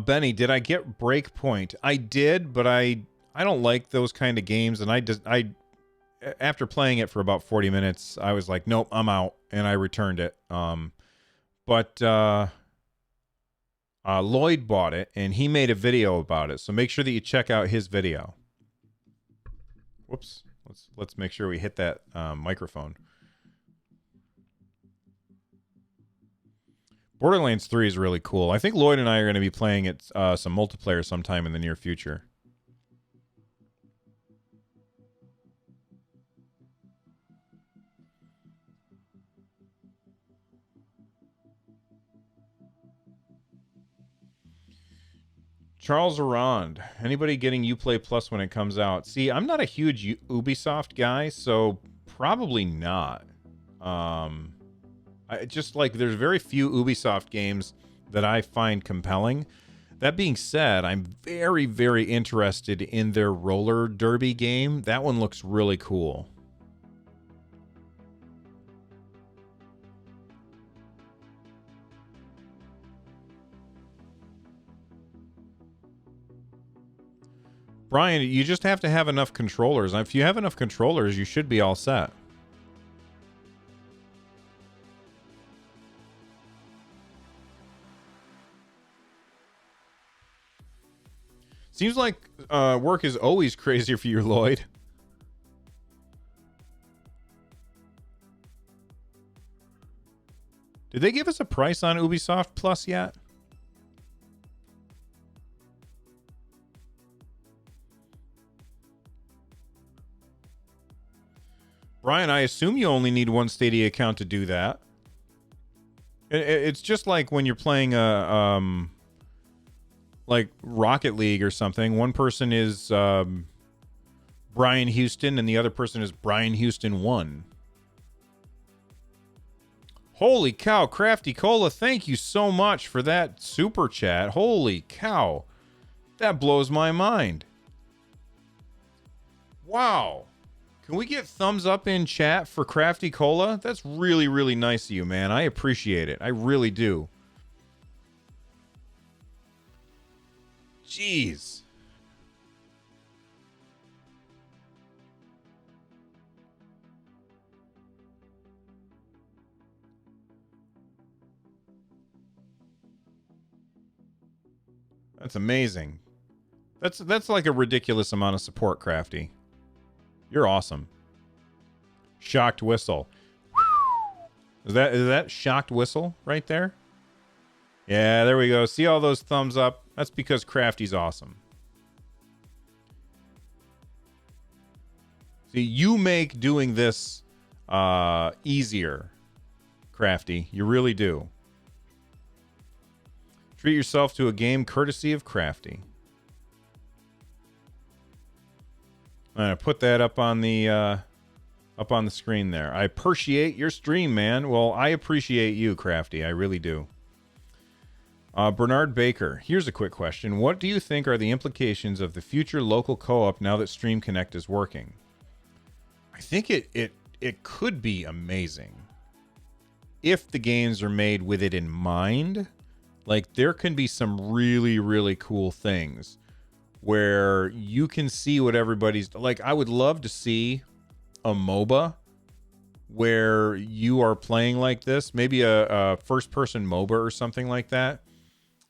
Benny, did I get Breakpoint? I did, but I don't like those kind of games, and I after playing it for about 40 minutes, I was like, nope, I'm out, and I returned it. But Lloyd bought it, and he made a video about it, so make sure that you check out his video. Whoops. Let's make sure we hit that microphone. Borderlands 3 is really cool. I think Lloyd and I are going to be playing it some multiplayer sometime in the near future. Charles Arand. Anybody getting Uplay Plus when it comes out? See, I'm not a huge Ubisoft guy, so probably not. I just like there's very few Ubisoft games that I find compelling. That being said, I'm very, very interested in their roller derby game. That one looks really cool. Brian, you just have to have enough controllers. If you have enough controllers, you should be all set. Seems like work is always crazier for you, Lloyd. Did they give us a price on Ubisoft Plus yet? Brian, I assume you only need one Stadia account to do that. It's just like when you're playing like Rocket League or something. One person is Brian Houston and the other person is Brian Houston 1. Holy cow, Crafty Cola, thank you so much for that super chat. Holy cow. That blows my mind. Wow. Can we get thumbs up in chat for Crafty Cola? That's really, really nice of you, man. I appreciate it. I really do. Jeez. That's amazing. That's like a ridiculous amount of support, Crafty. You're awesome. Shocked whistle. Is that shocked whistle right there? Yeah, there we go. See all those thumbs up? That's because Crafty's awesome. See, you make doing this easier, Crafty. You really do. Treat yourself to a game courtesy of Crafty. I'm gonna put that up on the screen there. I appreciate your stream, man. Well, I appreciate you, Crafty. I really do. Bernard Baker, here's a quick question. What do you think are the implications of the future local co-op now that Stream Connect is working? I think it could be amazing if the games are made with it in mind. Like, there can be some really, really cool things where you can see what everybody's like. I would love to see a MOBA where you are playing like this, maybe a first-person MOBA or something like that,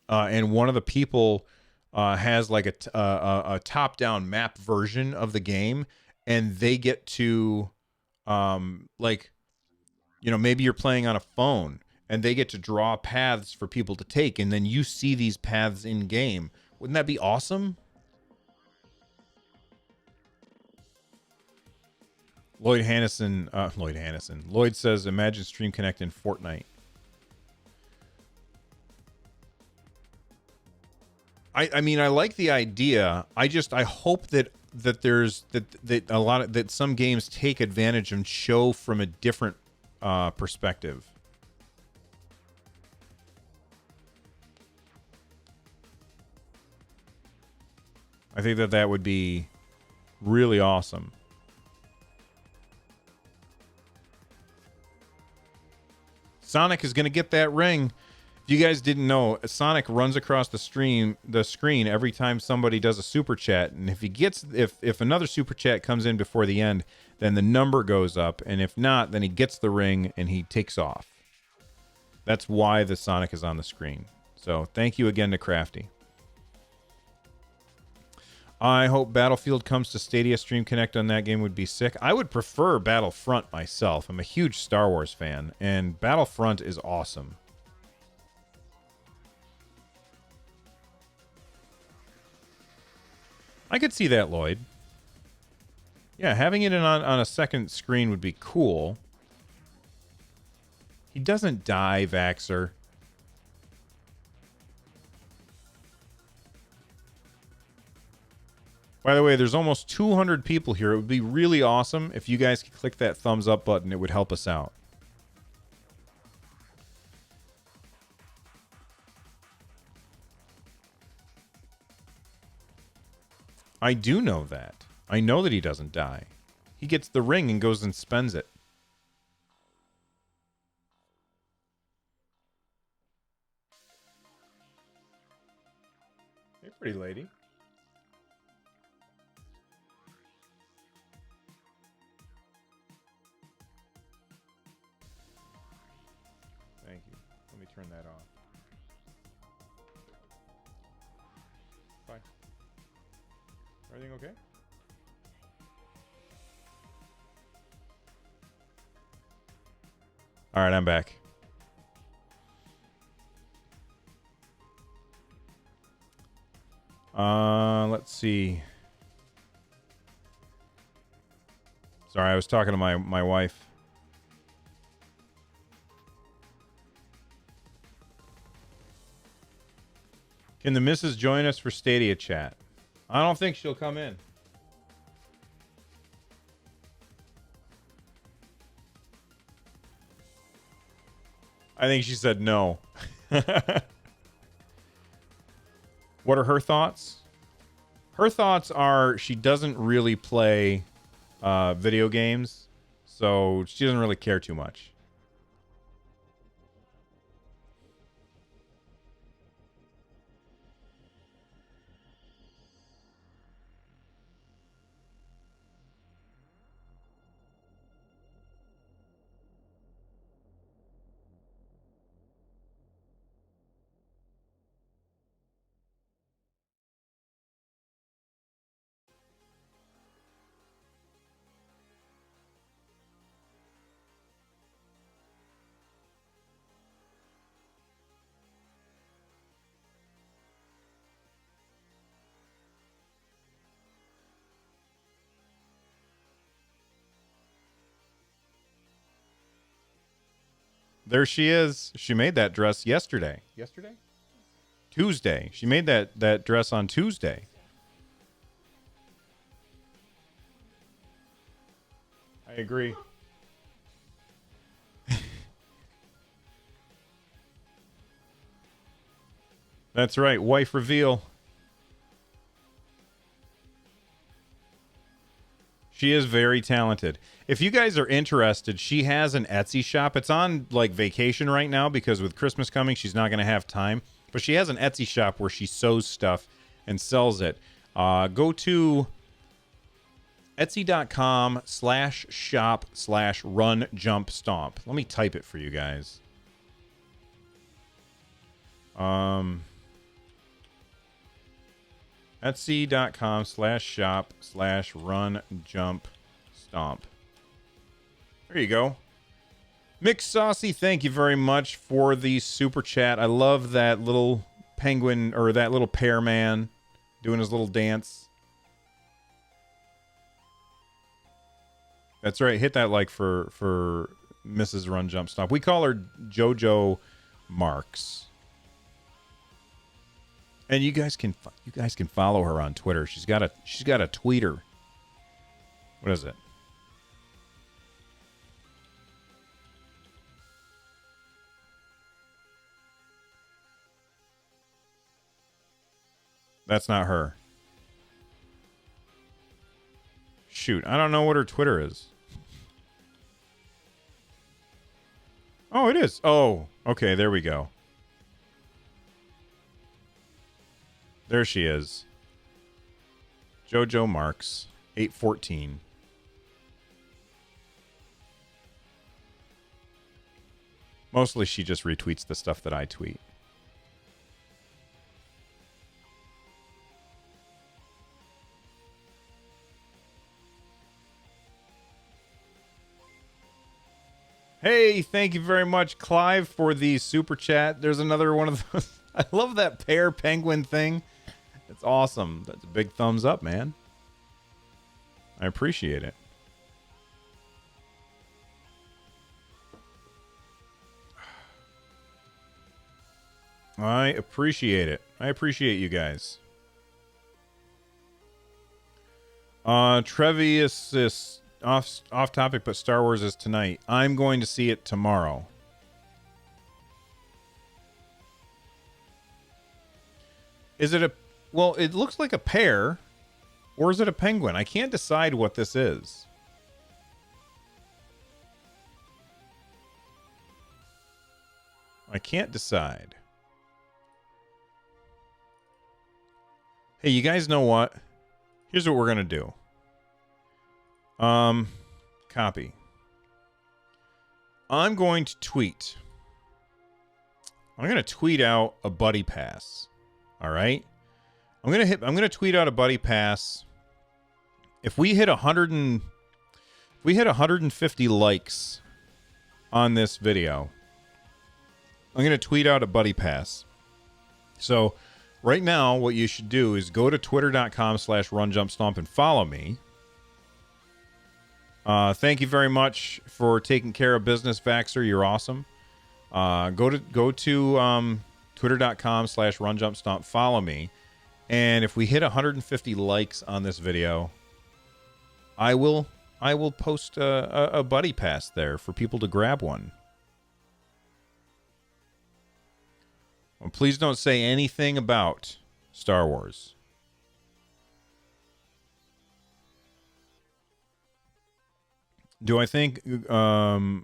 and one of the people has like a top-down map version of the game, and they get to like, you know, maybe you're playing on a phone and they get to draw paths for people to take, and then you see these paths in game. Wouldn't that be awesome? Lloyd says, imagine Stream Connect in Fortnite. I mean, I like the idea. I hope that there's that some games take advantage and show from a different perspective. I think that would be really awesome. Sonic is going to get that ring. If you guys didn't know, Sonic runs across the screen every time somebody does a super chat, and if another super chat comes in before the end, then the number goes up, and if not, then he gets the ring and he takes off. That's why the Sonic is on the screen. So thank you again to Crafty. I hope Battlefield comes to Stadia. Stream Connect on that game would be sick. I would prefer Battlefront myself. I'm a huge Star Wars fan, and Battlefront is awesome. I could see that, Lloyd. Yeah, having it on a second screen would be cool. He doesn't die, Vaxxer. By the way, there's almost 200 people here. It would be really awesome if you guys could click that thumbs up button. It would help us out. I do know that. I know that he doesn't die. He gets the ring and goes and spends it. Hey, pretty lady. Thank you. Let me turn that off. Fine. Everything okay? All right, I'm back. Let's see. Sorry, I was talking to my wife. Can the missus join us for Stadia chat? I don't think she'll come in. I think she said no. What are her thoughts? Her thoughts are she doesn't really play video games, so she doesn't really care too much. There she is. She made that dress yesterday. Yesterday? Tuesday. She made that dress on Tuesday. I agree. That's right. Wife reveal. She is very talented. If you guys are interested, she has an Etsy shop. It's on like vacation right now because with Christmas coming, she's not going to have time. But she has an Etsy shop where she sews stuff and sells it. Go to etsy.com/shop/run-jump-stomp. Let me type it for you guys. Etsy.com/shop/run-jump-stomp. There you go. Mick Saucy, thank you very much for the super chat. I love that little penguin or that little pear man doing his little dance. That's right. Hit that like for Mrs. Run Jump Stomp. We call her JoJo Marks. And you guys can follow her on Twitter. She's got a tweeter. What is it? That's not her. Shoot, I don't know what her Twitter is. Oh, it is. Oh, okay, there we go. There she is. JoJo Marks, 814. Mostly she just retweets the stuff that I tweet. Hey, thank you very much, Clive, for the super chat. There's another one of those. I love that pear penguin thing. It's awesome. That's a big thumbs up, man. I appreciate it. I appreciate it. I appreciate you guys. Trevius is off topic, but Star Wars is tonight. I'm going to see it tomorrow. Is it a... Well, it looks like a pear. Or is it a penguin? I can't decide what this is. I can't decide. Hey, you guys know what? Here's what we're going to do. Copy. I'm going to tweet. I'm going to tweet out a buddy pass. All right? I'm going to tweet out a buddy pass. If we hit 150 likes on this video, I'm going to tweet out a buddy pass. So right now, what you should do is go to twitter.com/runjumpstomp and follow me. Thank you very much for taking care of business, Vaxxer. You're awesome. Go to twitter.com/runjumpstomp. Follow me. And if we hit 150 likes on this video, I will post a buddy pass there for people to grab one. Well, please don't say anything about Star Wars. Do I think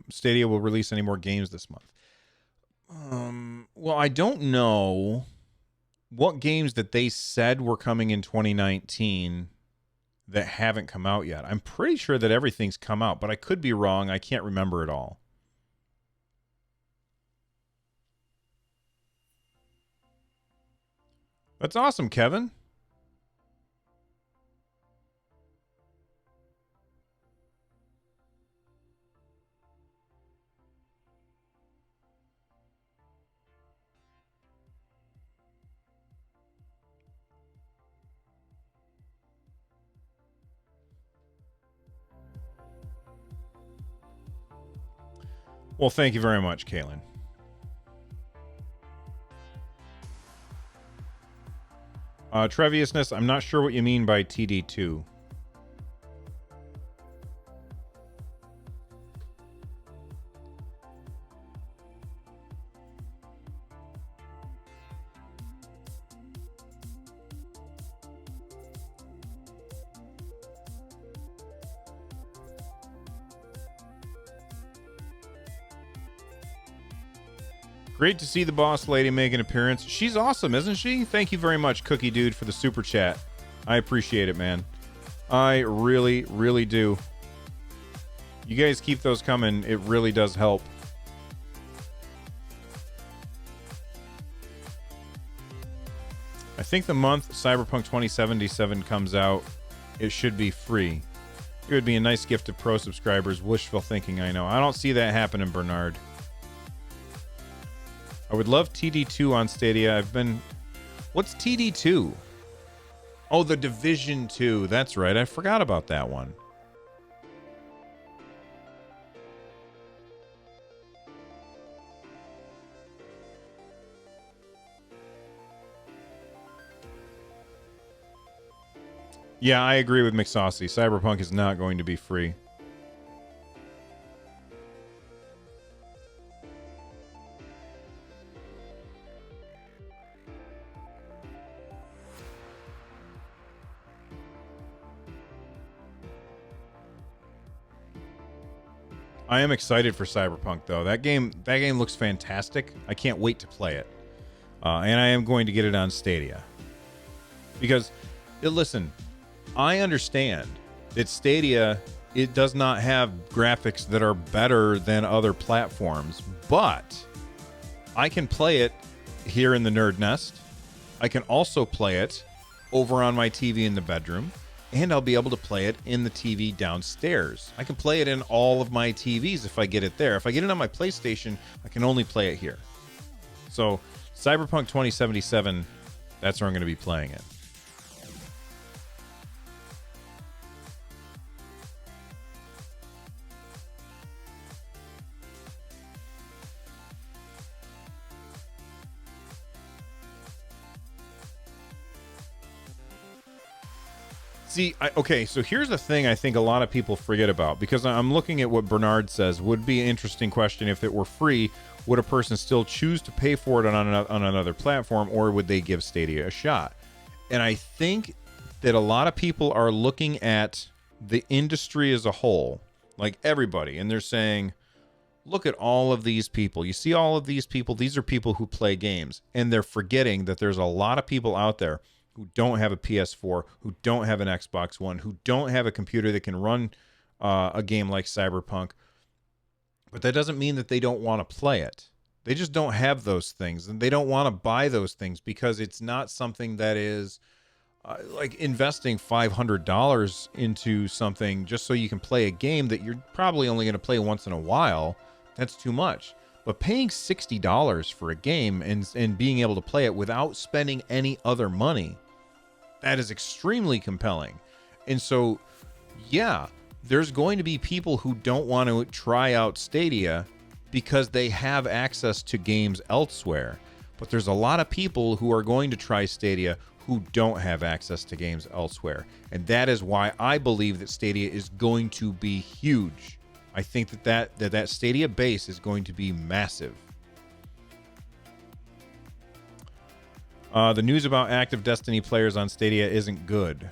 Stadia will release any more games this month? Well, I don't know what games that they said were coming in 2019 that haven't come out yet. I'm pretty sure that everything's come out, but I could be wrong. I can't remember it all. That's awesome, Kevin. Well, thank you very much, Kaylin. Treviousness, I'm not sure what you mean by TD2. Great to see the boss lady make an appearance. She's awesome, isn't she? Thank you very much, Cookie Dude, for the super chat. I appreciate it, man. I really, really do. You guys keep those coming. It really does help. I think the month Cyberpunk 2077 comes out, it should be free. It would be a nice gift to pro subscribers. Wishful thinking, I know. I don't see that happening, Bernard. I would love TD2 on Stadia. What's TD2? Oh, the Division 2. That's right. I forgot about that one. Yeah, I agree with McSaucy. Cyberpunk is not going to be free. I am excited for Cyberpunk, though. That game looks fantastic. I can't wait to play it. And I am going to get it on Stadia. Because, listen, I understand that Stadia, it does not have graphics that are better than other platforms, but I can play it here in the Nerd Nest. I can also play it over on my TV in the bedroom. And I'll be able to play it in the TV downstairs. I can play it in all of my TVs if I get it there. If I get it on my PlayStation, I can only play it here. So, Cyberpunk 2077, that's where I'm going to be playing it. See, okay, so here's the thing I think a lot of people forget about, because I'm looking at what Bernard says. Would be an interesting question. If it were free, would a person still choose to pay for it on another platform, or would they give Stadia a shot? And I think that a lot of people are looking at the industry as a whole, like everybody, and they're saying, look at all of these people. You see all of these people? These are people who play games. And they're forgetting that there's a lot of people out there who don't have a PS4, who don't have an Xbox One, who don't have a computer that can run a game like Cyberpunk. But that doesn't mean that they don't want to play it. They just don't have those things, and they don't want to buy those things because it's not something that is like investing $500 into something just so you can play a game that you're probably only going to play once in a while. That's too much. But paying $60 for a game and being able to play it without spending any other money, that is extremely compelling. And so, yeah, there's going to be people who don't want to try out Stadia because they have access to games elsewhere. But there's a lot of people who are going to try Stadia who don't have access to games elsewhere. And that is why I believe that Stadia is going to be huge. I think that Stadia base is going to be massive. The news about active Destiny players on Stadia isn't good.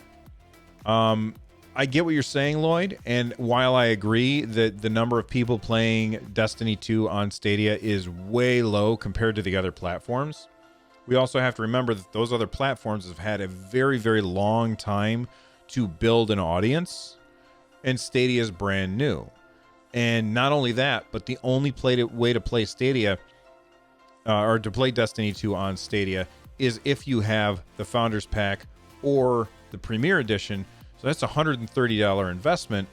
I get what you're saying, Lloyd, and while I agree that the number of people playing Destiny 2 on Stadia is way low compared to the other platforms, we also have to remember that those other platforms have had a very, very long time to build an audience, and Stadia is brand new. And not only that, but the only way to play Stadia, or to play Destiny 2 on Stadia, is if you have the Founders Pack or the Premier Edition. So that's a $130 investment.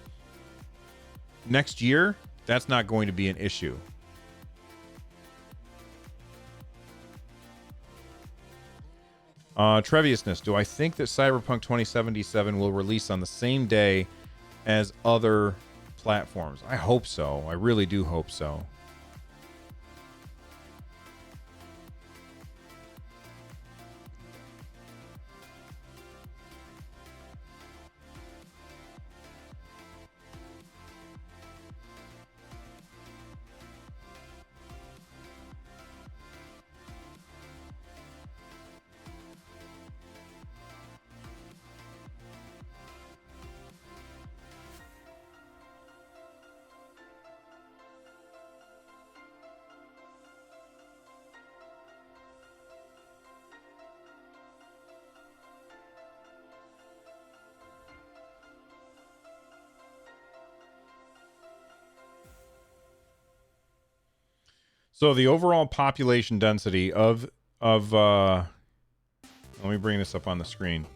Next year, that's not going to be an issue. Treviousness. Do I think that Cyberpunk 2077 will release on the same day as other platforms? I hope so. I really do hope so. So the overall population density of let me bring this up on the screen.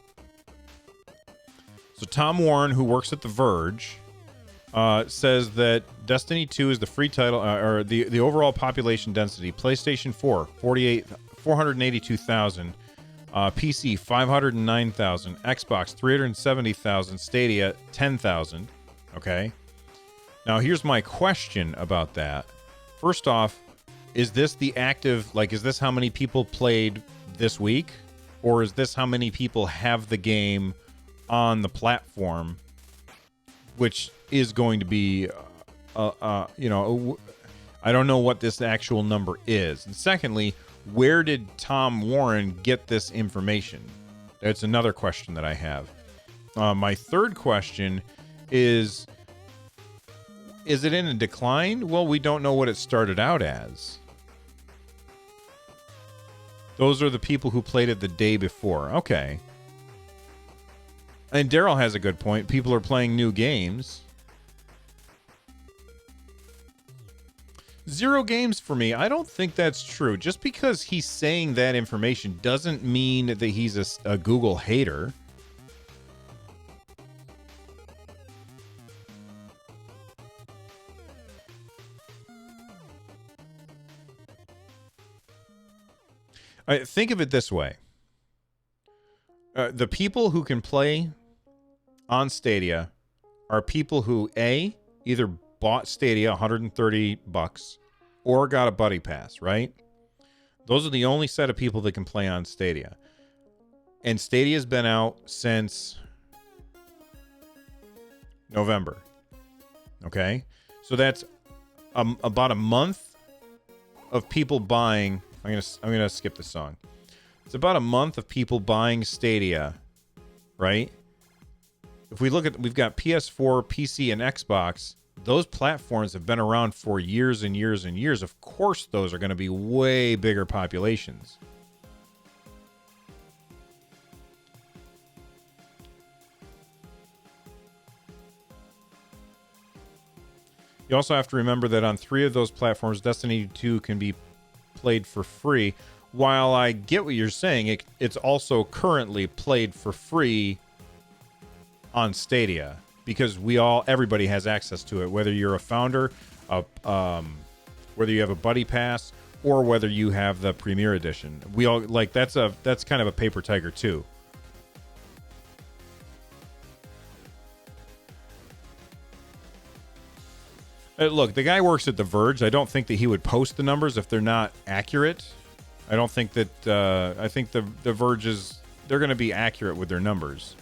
So Tom Warren, who works at The Verge, says that Destiny 2 is the free title, or the overall population density. PlayStation 4, 482,000. PC, 509,000. Xbox, 370,000. Stadia, 10,000. Okay. Now, here's my question about that. First off, is this the active, like, is this how many people played this week? Or is this how many people have the game on the platform, which is going to be, I don't know what this actual number is. And secondly, where did Tom Warren get this information? That's another question that I have. My third question is it in a decline? Well, we don't know what it started out as. Those are the people who played it the day before. Okay. And Daryl has a good point. People are playing new games. 0 games for me. I don't think that's true. Just because he's saying that information doesn't mean that he's a Google hater. Think of it this way. The people who can play on Stadia are people who, A, either bought Stadia $130 or got a buddy pass, right? Those are the only set of people that can play on Stadia. And Stadia's been out since November. Okay? So that's about a month of people buying. I'm gonna skip the song. It's about a month of people buying Stadia, right? If we look at, we've got PS4, PC, and Xbox. Those platforms have been around for years and years and years. Of course, those are going to be way bigger populations. You also have to remember that on 3 of those platforms, Destiny 2 can be played for free. While I get what you're saying, it's also currently played for free on Stadia because everybody has access to it, whether you're a founder, whether you have a buddy pass, or whether you have the Premier Edition. We all like that's kind of a paper tiger too. Look, the guy works at The Verge. I don't think that he would post the numbers if they're not accurate. I don't think that. I think the Verge they're going to be accurate with their numbers.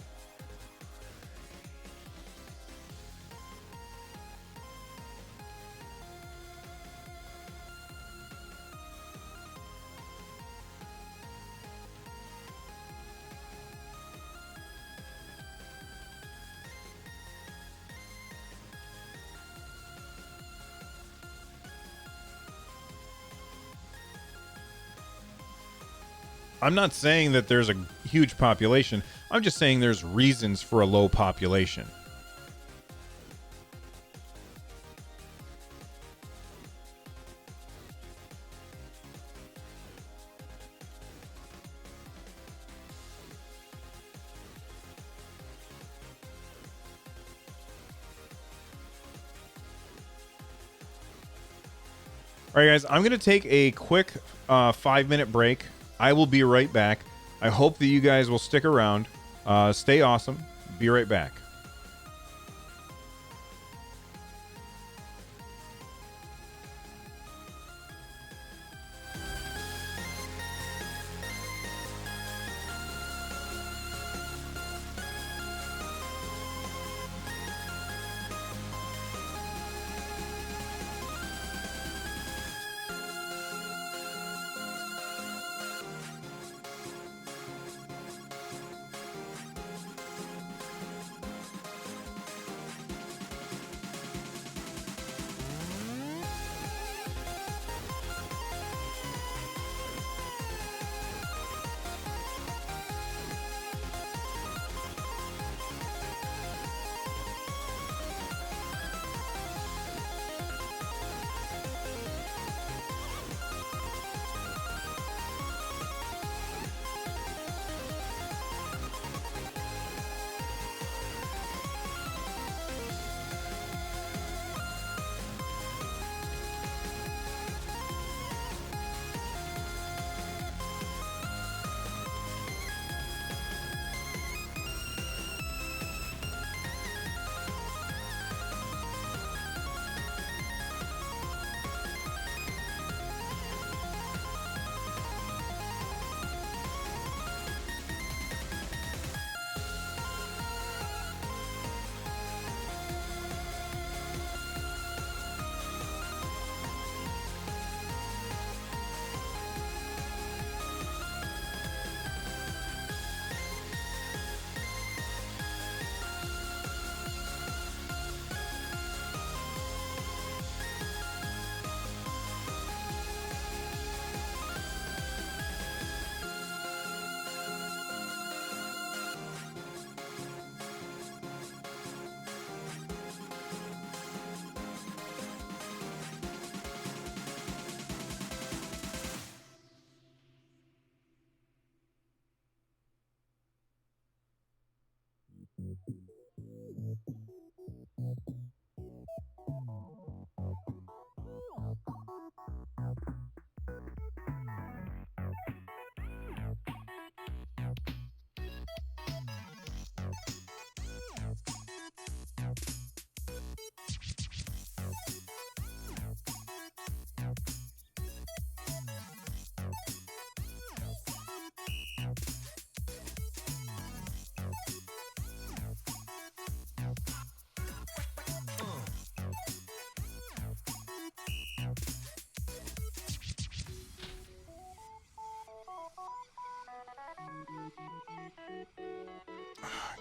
I'm not saying that there's a huge population. I'm just saying there's reasons for a low population. All right, guys, I'm going to take a quick 5-minute break. I will be right back. I hope that you guys will stick around. Stay awesome. Be right back.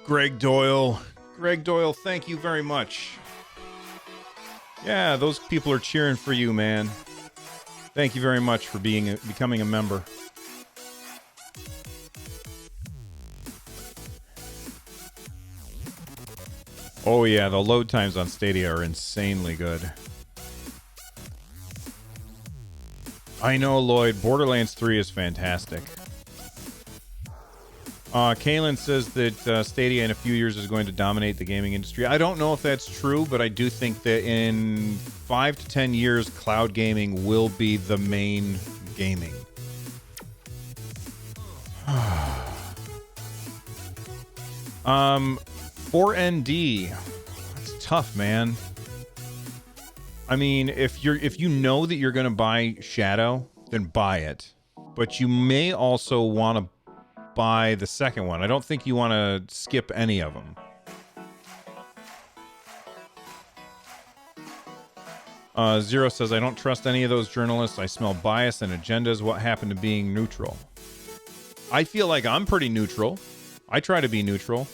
Greg Doyle. Greg Doyle, thank you very much. Yeah, those people are cheering for you, man. Thank you very much for becoming a member. Oh yeah, the load times on Stadia are insanely good. I know, Lloyd. Borderlands 3 is fantastic. Kalen says that Stadia in a few years is going to dominate the gaming industry. I don't know if that's true, but I do think that in 5 to 10 years, cloud gaming will be the main gaming. 4ND. That's tough, man. I mean, if you know that you're going to buy Shadow, then buy it. But you may also want to buy the second one. I don't think you want to skip any of them. Zero says, I don't trust any of those journalists. I smell bias and agendas. What happened to being neutral? I feel like I'm pretty neutral. I try to be neutral.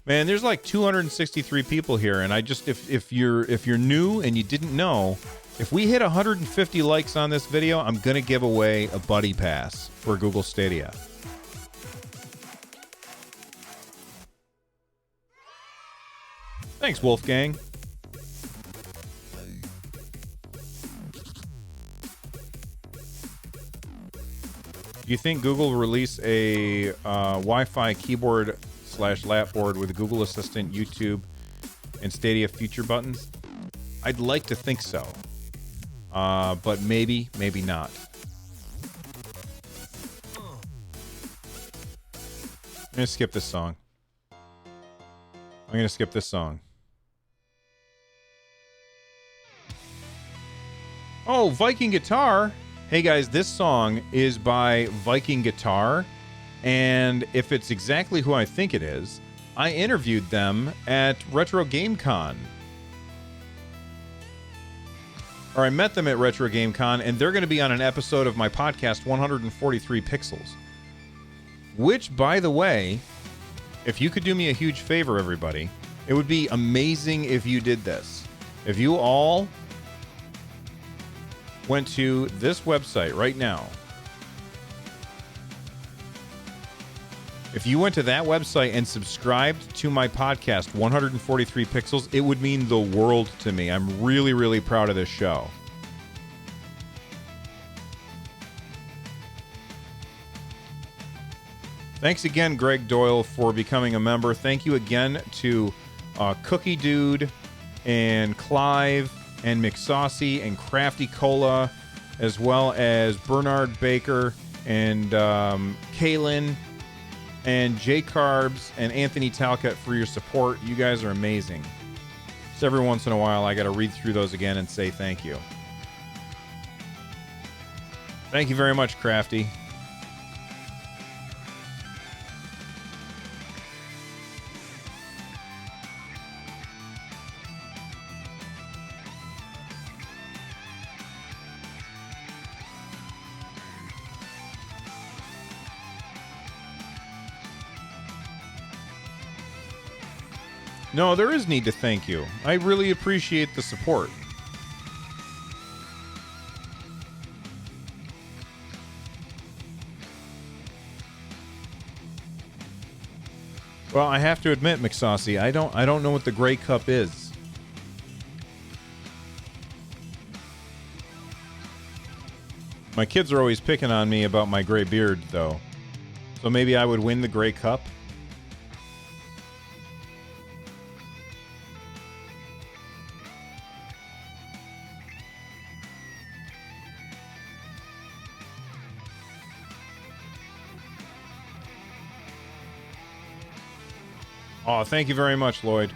Man, there's like 263 people here, and I just if you're new and you didn't know, if we hit 150 likes on this video, I'm gonna give away a buddy pass for Google Stadia. Thanks, Wolfgang. Do you think Google will release a Wi-Fi keyboard / lapboard with Google Assistant, YouTube, and Stadia feature buttons? I'd like to think so. But maybe not. I'm going to skip this song. Oh, Viking Guitar. Hey guys, this song is by Viking Guitar. And if it's exactly who I think it is, I interviewed them at Retro Game Con. Or I met them at Retro Game Con, and they're going to be on an episode of my podcast, 143 Pixels. Which, by the way, if you could do me a huge favor, everybody, it would be amazing if you did this. If you all went to this website right now, if you went to that website and subscribed to my podcast, 143 Pixels, it would mean the world to me. I'm really, really proud of this show. Thanks again, Greg Doyle, for becoming a member. Thank you again to Cookie Dude and Clive and McSaucy and Crafty Cola, as well as Bernard Baker and Kaylin and J Carbs and Anthony Talcott for your support. You guys are amazing. Just every once in a while, I got to read through those again and say thank you. Thank you very much, Crafty. No, there is need to thank you. I really appreciate the support. Well, I have to admit, McSaucy, I don't know what the Grey Cup is. My kids are always picking on me about my gray beard, though. So maybe I would win the Grey Cup. Oh, thank you very much, Lloyd.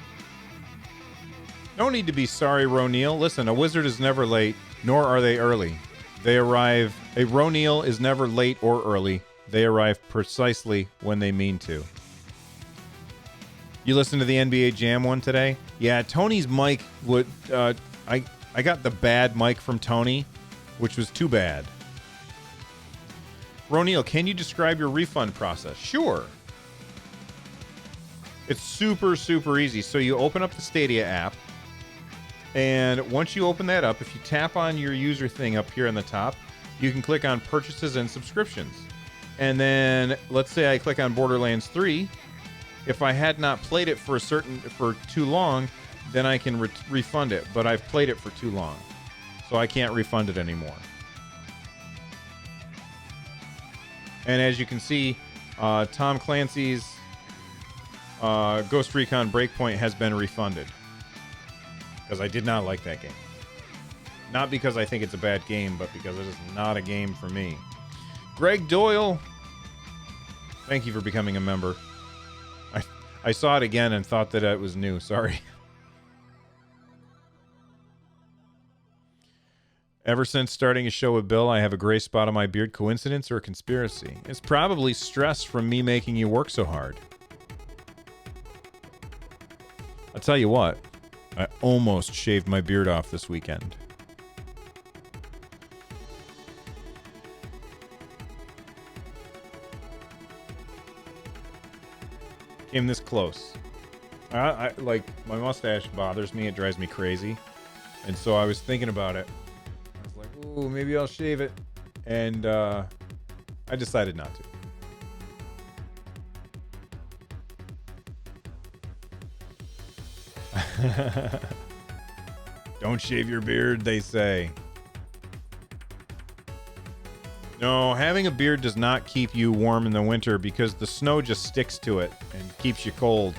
No need to be sorry, Roneil. Listen, a wizard is never late, nor are they early. They arrive. A Roneil is never late or early. They arrive precisely when they mean to. You listened to the NBA Jam one today? Yeah, Tony's mic would. I got the bad mic from Tony, which was too bad. Roneil, can you describe your refund process? Sure. It's super, super easy. So you open up the Stadia app, and once you open that up, if you tap on your user thing up here on the top, you can click on purchases and subscriptions. And then let's say I click on Borderlands 3. If I had not played it for too long, then I can refund it. But I've played it for too long, so I can't refund it anymore. And as you can see, Tom Clancy's Ghost Recon Breakpoint has been refunded because I did not like that game. Not because I think it's a bad game, but because it is not a game for me. Greg Doyle, thank you for becoming a member. I saw it again and thought that it was new. Sorry. Ever since starting a show with Bill, I have a gray spot on my beard. Coincidence or conspiracy? It's probably stress from me making you work so hard. I'll tell you what, I almost shaved my beard off this weekend. Came this close. I like, my mustache bothers me. It drives me crazy. And so I was thinking about it. I was like, ooh, maybe I'll shave it. And I decided not to. Don't shave your beard, they say. No, having a beard does not keep you warm in the winter because the snow just sticks to it and keeps you cold.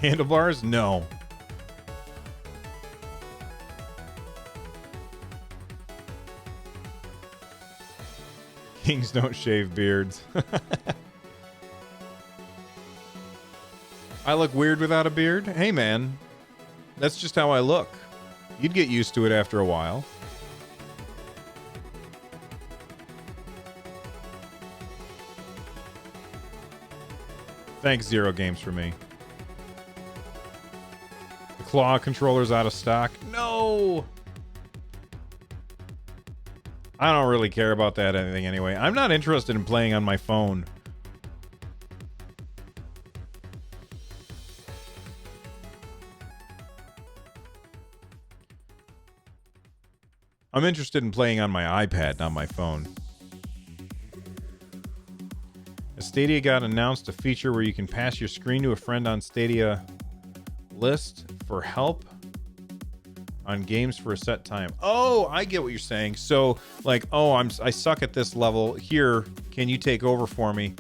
Handlebars? No. Kings don't shave beards. I look weird without a beard? Hey, man. That's just how I look. You'd get used to it after a while. Thanks, Zero Games, for me. The claw controller's out of stock. No! I don't really care about that anything anyway. I'm not interested in playing on my phone. I'm interested in playing on my iPad, not my phone. Stadia got announced a feature where you can pass your screen to a friend on Stadia list for help on games for a set time. Oh, I get what you're saying. So, like, oh, I suck at this level. Here, can you take over for me?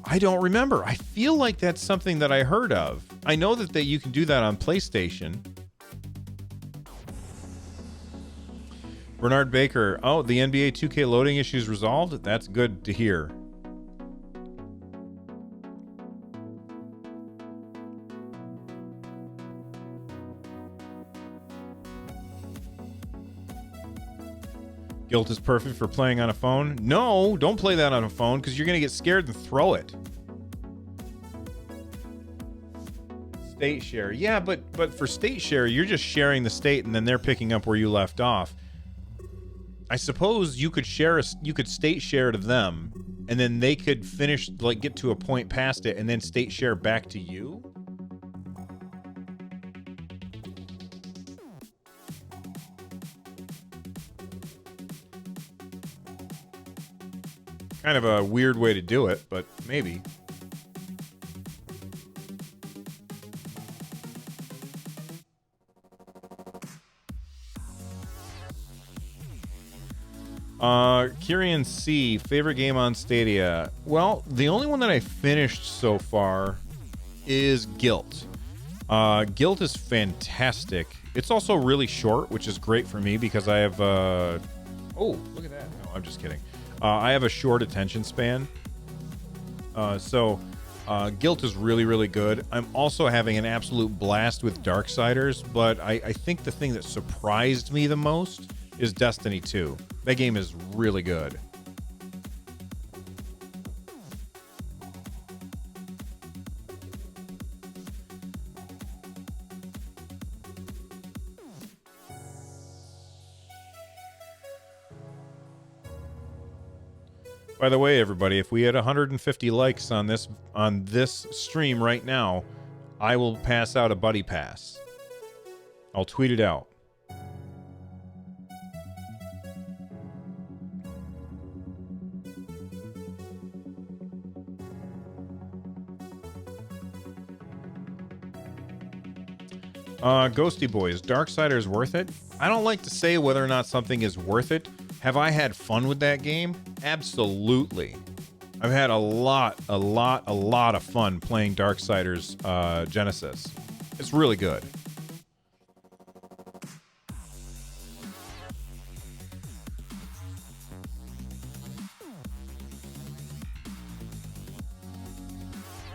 I don't remember. I feel like that's something that I heard of. I know that you can do that on PlayStation. Bernard Baker. Oh, the NBA 2K loading issues resolved? That's good to hear. Guilt is perfect for playing on a phone? No, don't play that on a phone because you're going to get scared and throw it. State share. Yeah, but for state share, you're just sharing the state and then they're picking up where you left off. I suppose you could state share to them and then they could finish, like, get to a point past it and then state share back to you. Kind of a weird way to do it, but maybe. Kyrian C, favorite game on Stadia. Well, the only one that I finished so far is Guilt. Guilt is fantastic. It's also really short, which is great for me because I have oh, look at that. No, I'm just kidding. I have a short attention span. So Guilt is really, really good. I'm also having an absolute blast with Darksiders, but I think the thing that surprised me the most is Destiny 2. That game is really good. By the way, everybody, if we had 150 likes on this stream right now, I will pass out a buddy pass. I'll tweet it out. Ghosty Boys, Darksiders worth it? I don't like to say whether or not something is worth it. Have I had fun with that game? Absolutely. I've had a lot of fun playing Darksiders Genesis. It's really good.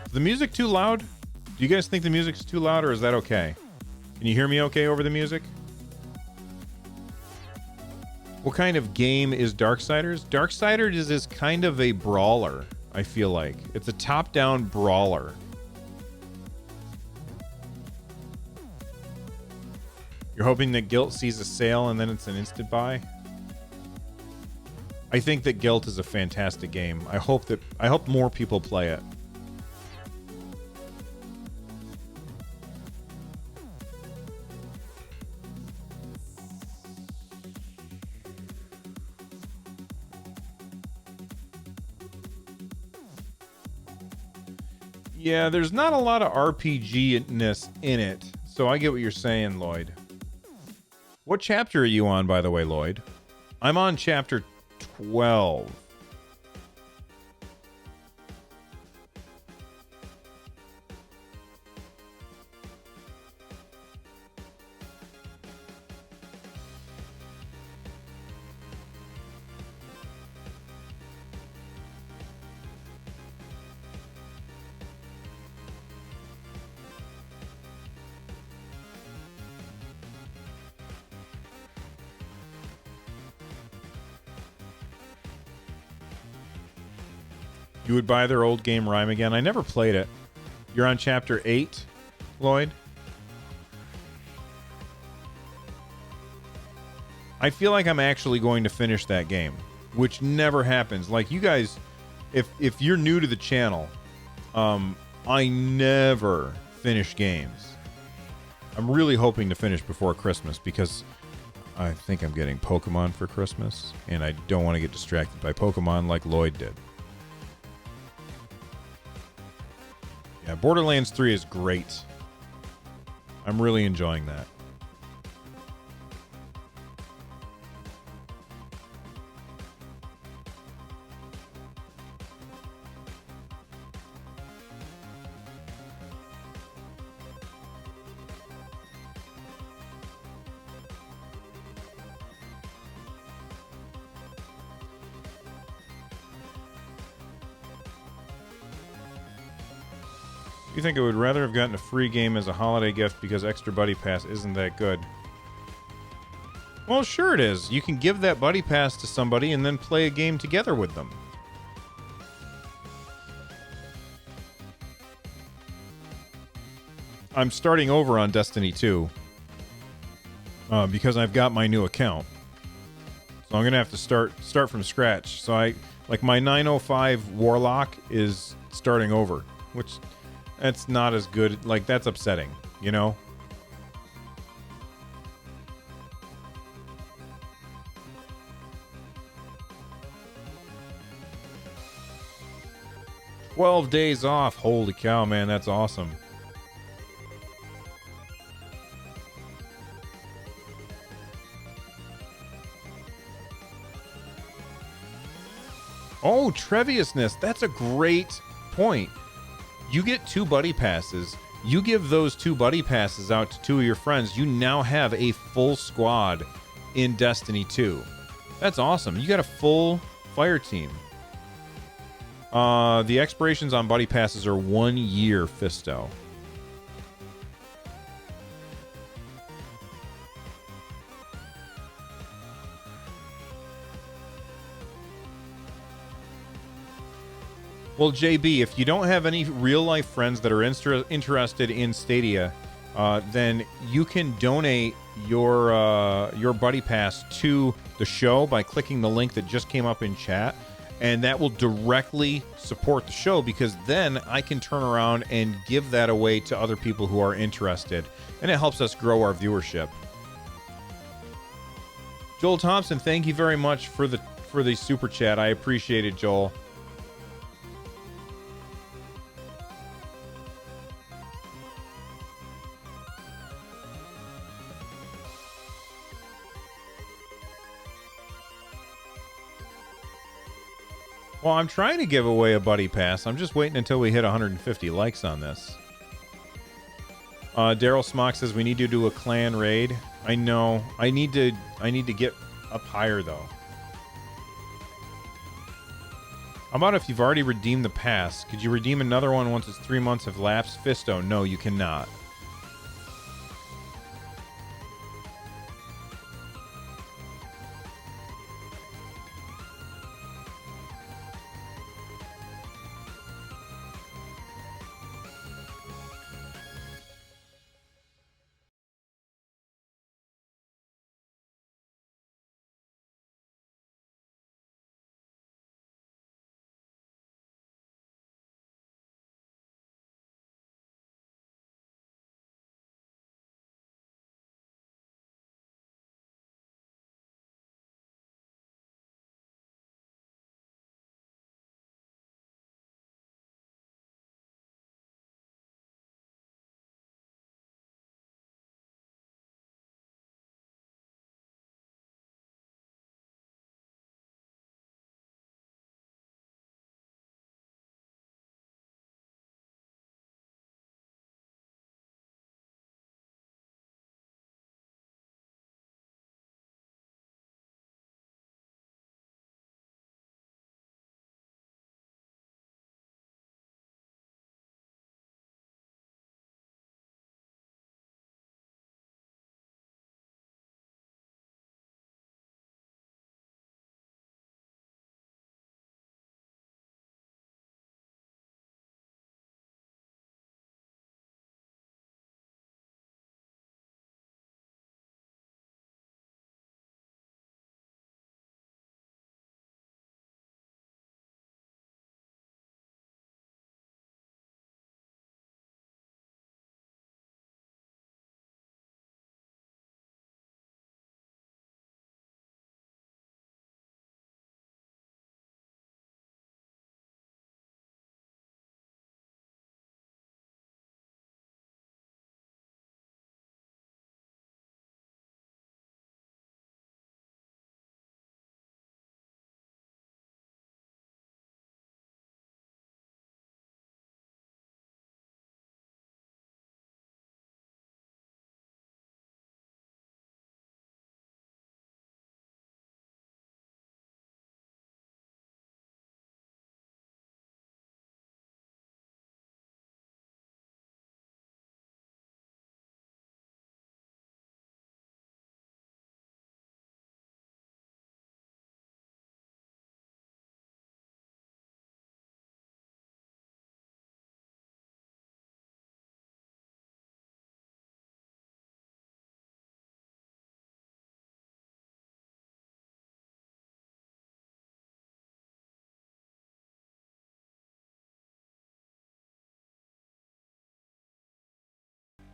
Is the music too loud? Do you guys think the music's too loud, or is that okay? Can you hear me okay over the music? What kind of game is Darksiders? Darksiders is kind of a brawler, I feel like. It's a top-down brawler. You're hoping that Guilt sees a sale and then it's an instant buy? I think that Guilt is a fantastic game. I hope more people play it. Yeah, there's not a lot of RPG-ness in it, so I get what you're saying, Lloyd. What chapter are you on, by the way, Lloyd? I'm on chapter 12. You would buy their old game Rhyme again? I never played it. You're on chapter 8, Lloyd? I feel like I'm actually going to finish that game, which never happens. Like, you guys, if you're new to the channel, I never finish games. I'm really hoping to finish before Christmas because I think I'm getting Pokemon for Christmas, and I don't want to get distracted by Pokemon like Lloyd did. Yeah, Borderlands 3 is great. I'm really enjoying that. You think I would rather have gotten a free game as a holiday gift because extra buddy pass isn't that good? Well, sure it is. You can give that buddy pass to somebody and then play a game together with them. I'm starting over on Destiny 2 because I've got my new account. So I'm going to have to start from scratch. So my 905 Warlock is starting over, which that's not as good. Like, that's upsetting, you know? "12 days off. Holy cow, man, that's awesome. Oh, Treviousness. That's a great point. You get 2 buddy passes. You give those 2 buddy passes out to 2 of your friends. You now have a full squad in Destiny 2. That's awesome. You got a full fire team. The expirations on buddy passes are 1 year, Fisto. Well, JB, if you don't have any real-life friends that are interested in Stadia, then you can donate your buddy pass to the show by clicking the link that just came up in chat, And that will directly support the show, because then I can turn around and give that away to other people who are interested. And it helps us grow our viewership. Joel Thompson, thank you very much for the super chat. I appreciate it, Joel. Well, I'm trying to give away a buddy pass. I'm just waiting until we hit 150 likes on this. Daryl Smock says we need to do a clan raid. I know. I need to get up higher though. How about if you've already redeemed the pass? Could you redeem another one once its 3 months have lapsed? Fisto, no, you cannot.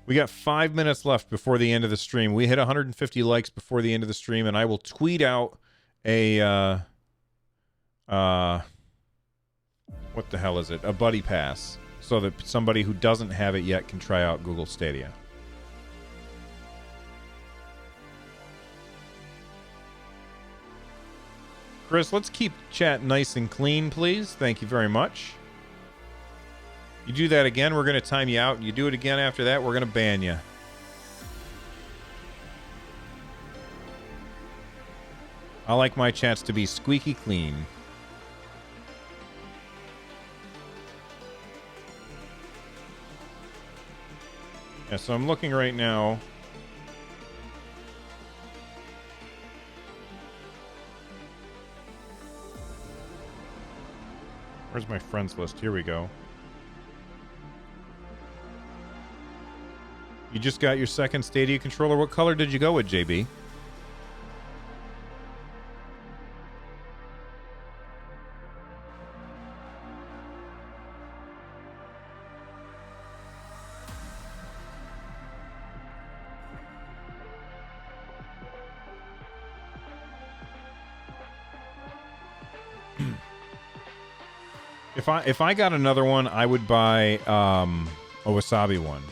We got 5 minutes left before the end of the stream. We hit 150 likes before the end of the stream, and I will tweet out a what the hell is it? A buddy pass, so that somebody who doesn't have it yet can try out Google Stadia. Chris, let's keep chat nice and clean, please. Thank you very much. You do that again, we're going to time you out. You do it again after that, we're going to ban you. I like my chats to be squeaky clean. Yeah, so I'm looking right now. Where's my friends list? Here we go. You just got your second Stadia controller. What color did you go with, JB? if I got another one, I would buy a Wasabi one.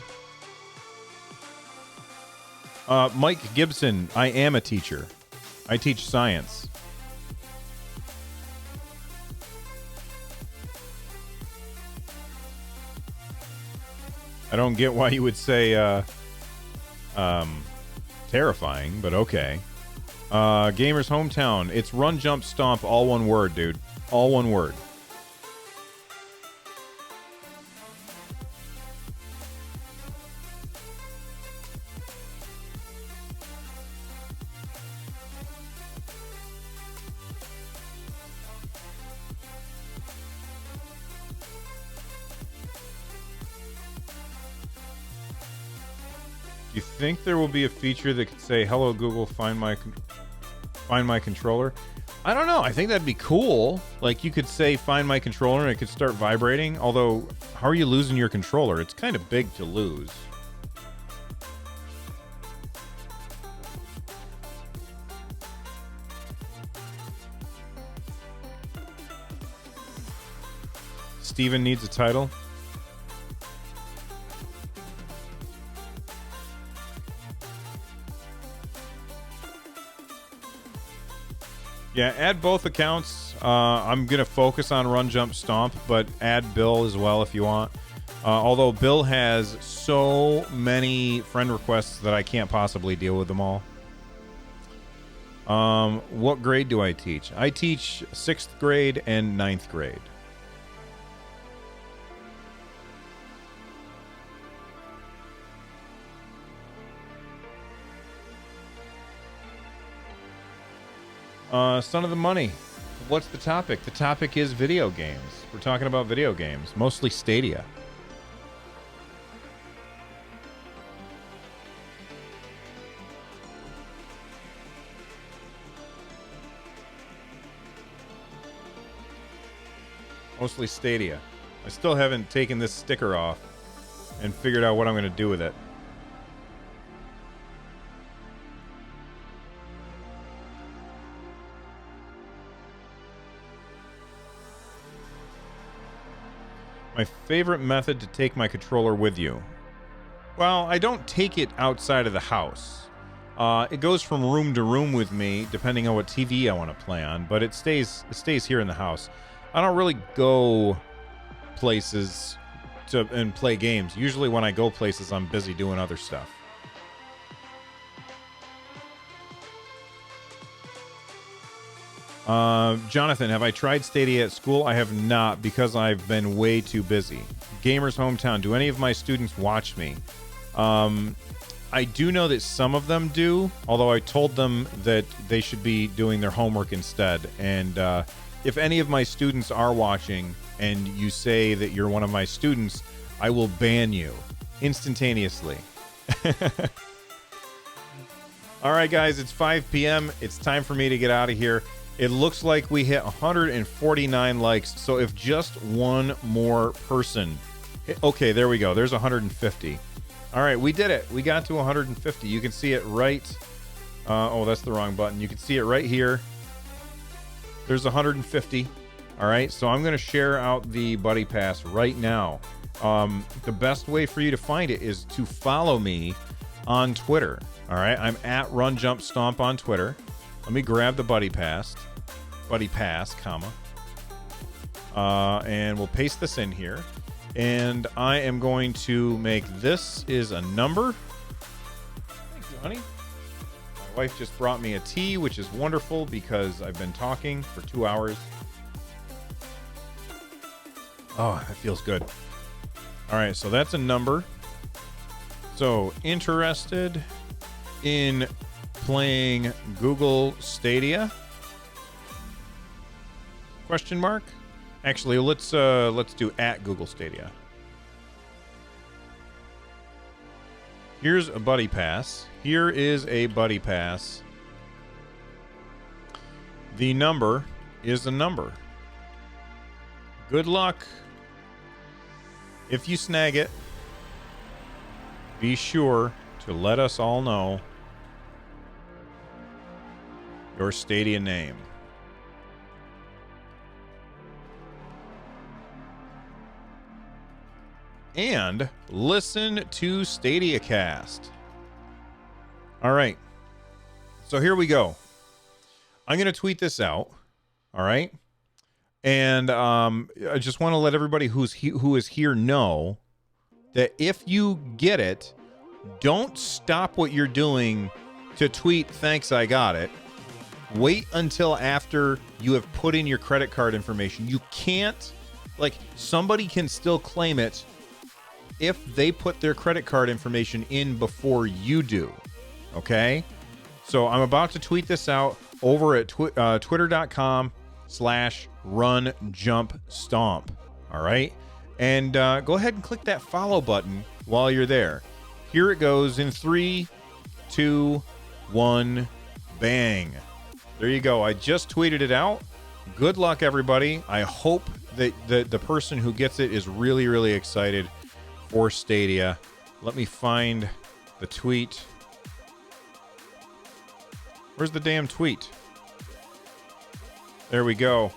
Mike Gibson, I am a teacher. I teach science. I don't get why you would say terrifying, but okay. Gamer's Hometown. It's run, jump, stomp, all one word, dude. All one word. You think there will be a feature that could say, "Hello Google, find my controller"? I don't know. I think that'd be cool. Like you could say, "Find my controller," and it could start vibrating. Although, how are you losing your controller? It's kind of big to lose. Steven needs a title. Yeah, add both accounts. I'm going to focus on Run, Jump, Stomp, but add Bill as well if you want. Although Bill has so many friend requests that I can't possibly deal with them all. What grade do I teach? I teach 6th grade and 9th grade. Son of the Money. What's the topic? The topic is video games. We're talking about video games, mostly Stadia. Mostly Stadia. I still haven't taken this sticker off and figured out what I'm going to do with it. My favorite method to take my controller with you. Well, I don't take it outside of the house. It goes from room to room with me, depending on what TV I want to play on, but it stays here in the house. I don't really go places and play games. Usually when I go places, I'm busy doing other stuff. Jonathan, have I tried Stadia at school? I have not because I've been way too busy. Gamer's Hometown. Do any of my students watch me? I do know that some of them do, although I told them that they should be doing their homework instead. And if any of my students are watching and you say that you're one of my students, I will ban you instantaneously. All right, guys, it's 5 p.m. It's time for me to get out of here. It looks like we hit 149 likes. So if just one more person... Okay, there we go. There's 150. All right, we did it. We got to 150. You can see it right... oh, that's the wrong button. You can see it right here. There's 150. All right, so I'm going to share out the Buddy Pass right now. The best way for you to find it is to follow me on Twitter. All right, I'm at Run Jump Stomp on Twitter. Let me grab the Buddy Pass, comma, and we'll paste this in here. And I am going to make this is a number. Thank you, honey. My wife just brought me a tea, which is wonderful because I've been talking for 2 hours. Oh, that feels good. All right, so that's a number. So, interested in playing Google Stadia? Question mark? Actually, let's do at Google Stadia. Here's a Buddy Pass. Here is a Buddy Pass. The number is a number. Good luck. If you snag it, be sure to let us all know your Stadia name. and listen to Stadiacast. All right. So here we go. I'm going to tweet this out. All right. And I just want to let everybody who is here know that if you get it, don't stop what you're doing to tweet, "Thanks, I got it." Wait until after you have put in your credit card information. You can't, like, somebody can still claim it if they put their credit card information in before you do. Okay? So I'm about to tweet this out over at twitter.com/runjumpstomp. All right? And go ahead and click that follow button while you're there. Here it goes in 3, 2, 1, bang. There you go. I just tweeted it out. Good luck, everybody. I hope that the person who gets it is really, really excited for Stadia. Let me find the tweet. Where's the damn tweet? There we go.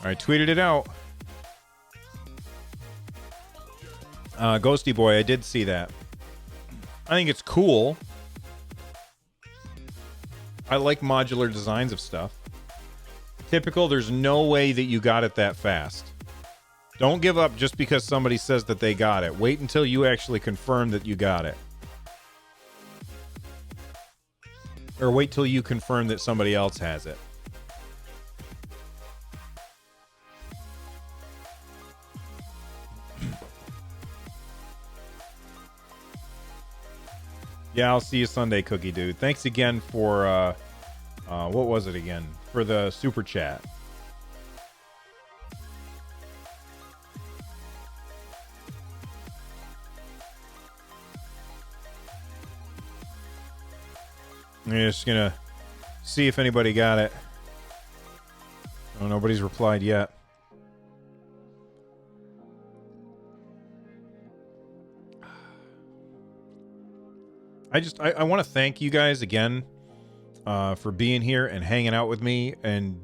I tweeted it out. Ghosty Boy, I did see that. I think it's cool. I like modular designs of stuff. Typical, there's no way that you got it that fast. Don't give up just because somebody says that they got it. Wait until you actually confirm that you got it. Or wait till you confirm that somebody else has it. Yeah, I'll see you Sunday, Cookie Dude. Thanks again for, what was it again? For the super chat. I'm just gonna see if anybody got it. Oh, nobody's replied yet. I want to thank you guys again for being here and hanging out with me. And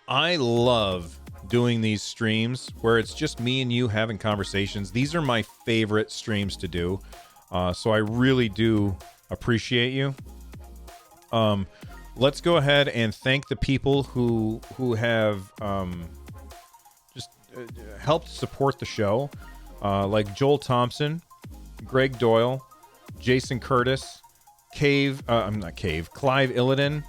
I love doing these streams where it's just me and you having conversations. These are my favorite streams to do. So I really do appreciate you. Let's go ahead and thank the people who have just helped support the show, like Joel Thompson, Greg Doyle, Jason Curtis, Clive Illidan.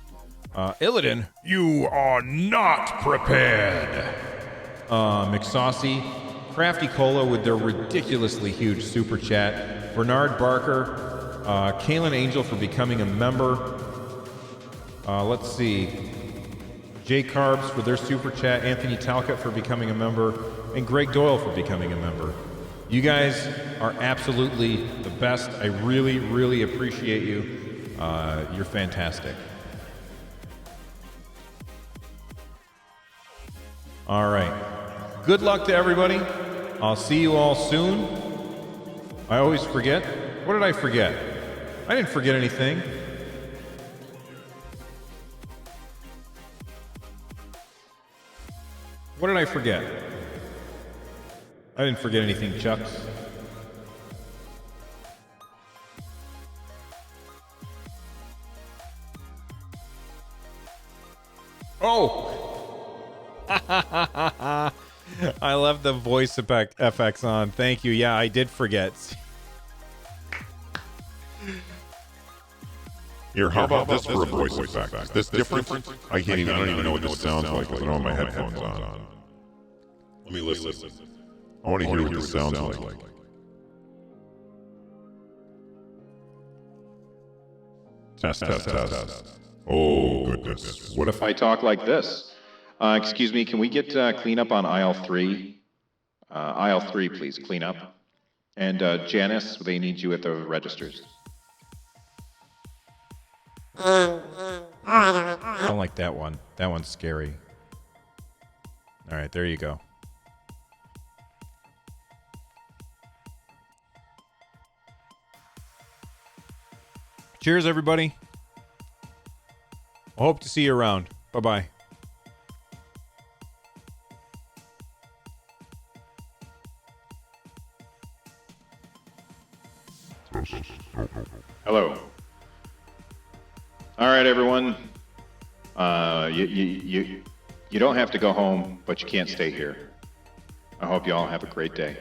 Illidan, you are not prepared. McSaucy, Crafty Cola with their ridiculously huge super chat, Bernard Barker, Kalen Angel for becoming a member. Let's see. Jay Carbs for their super chat, Anthony Talcott for becoming a member, and Greg Doyle for becoming a member. You guys are absolutely the best. I really, really appreciate you. You're fantastic. All right. Good luck to everybody. I'll see you all soon. I always forget. What did I forget? I didn't forget anything. What did I forget? I didn't forget anything, Chucks. Oh! I left the voice FX on. Thank you. Yeah, I did forget.
Here, how about this for a voice effect? Is this different? I don't even know what this sounds like because I don't have my headphones on. Let me listen. I want to hear what this sounds like. Test. Oh, goodness. What if
I talk like this? Excuse me, can we get cleanup on aisle 3? Aisle 3, please, clean up. And Janice, they need you at the registers. I don't like that one. That one's scary. All right, there you go. Cheers, everybody. I hope to see you around. Bye-bye.
You don't have to go home, but you can't stay here. I hope you all have a great day.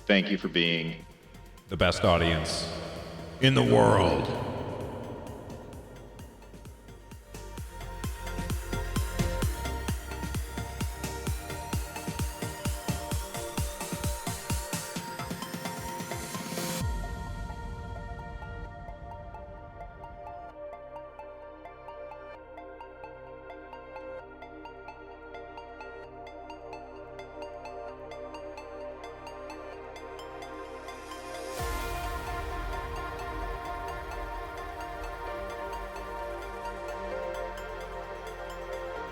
Thank you for being
the best audience in the world.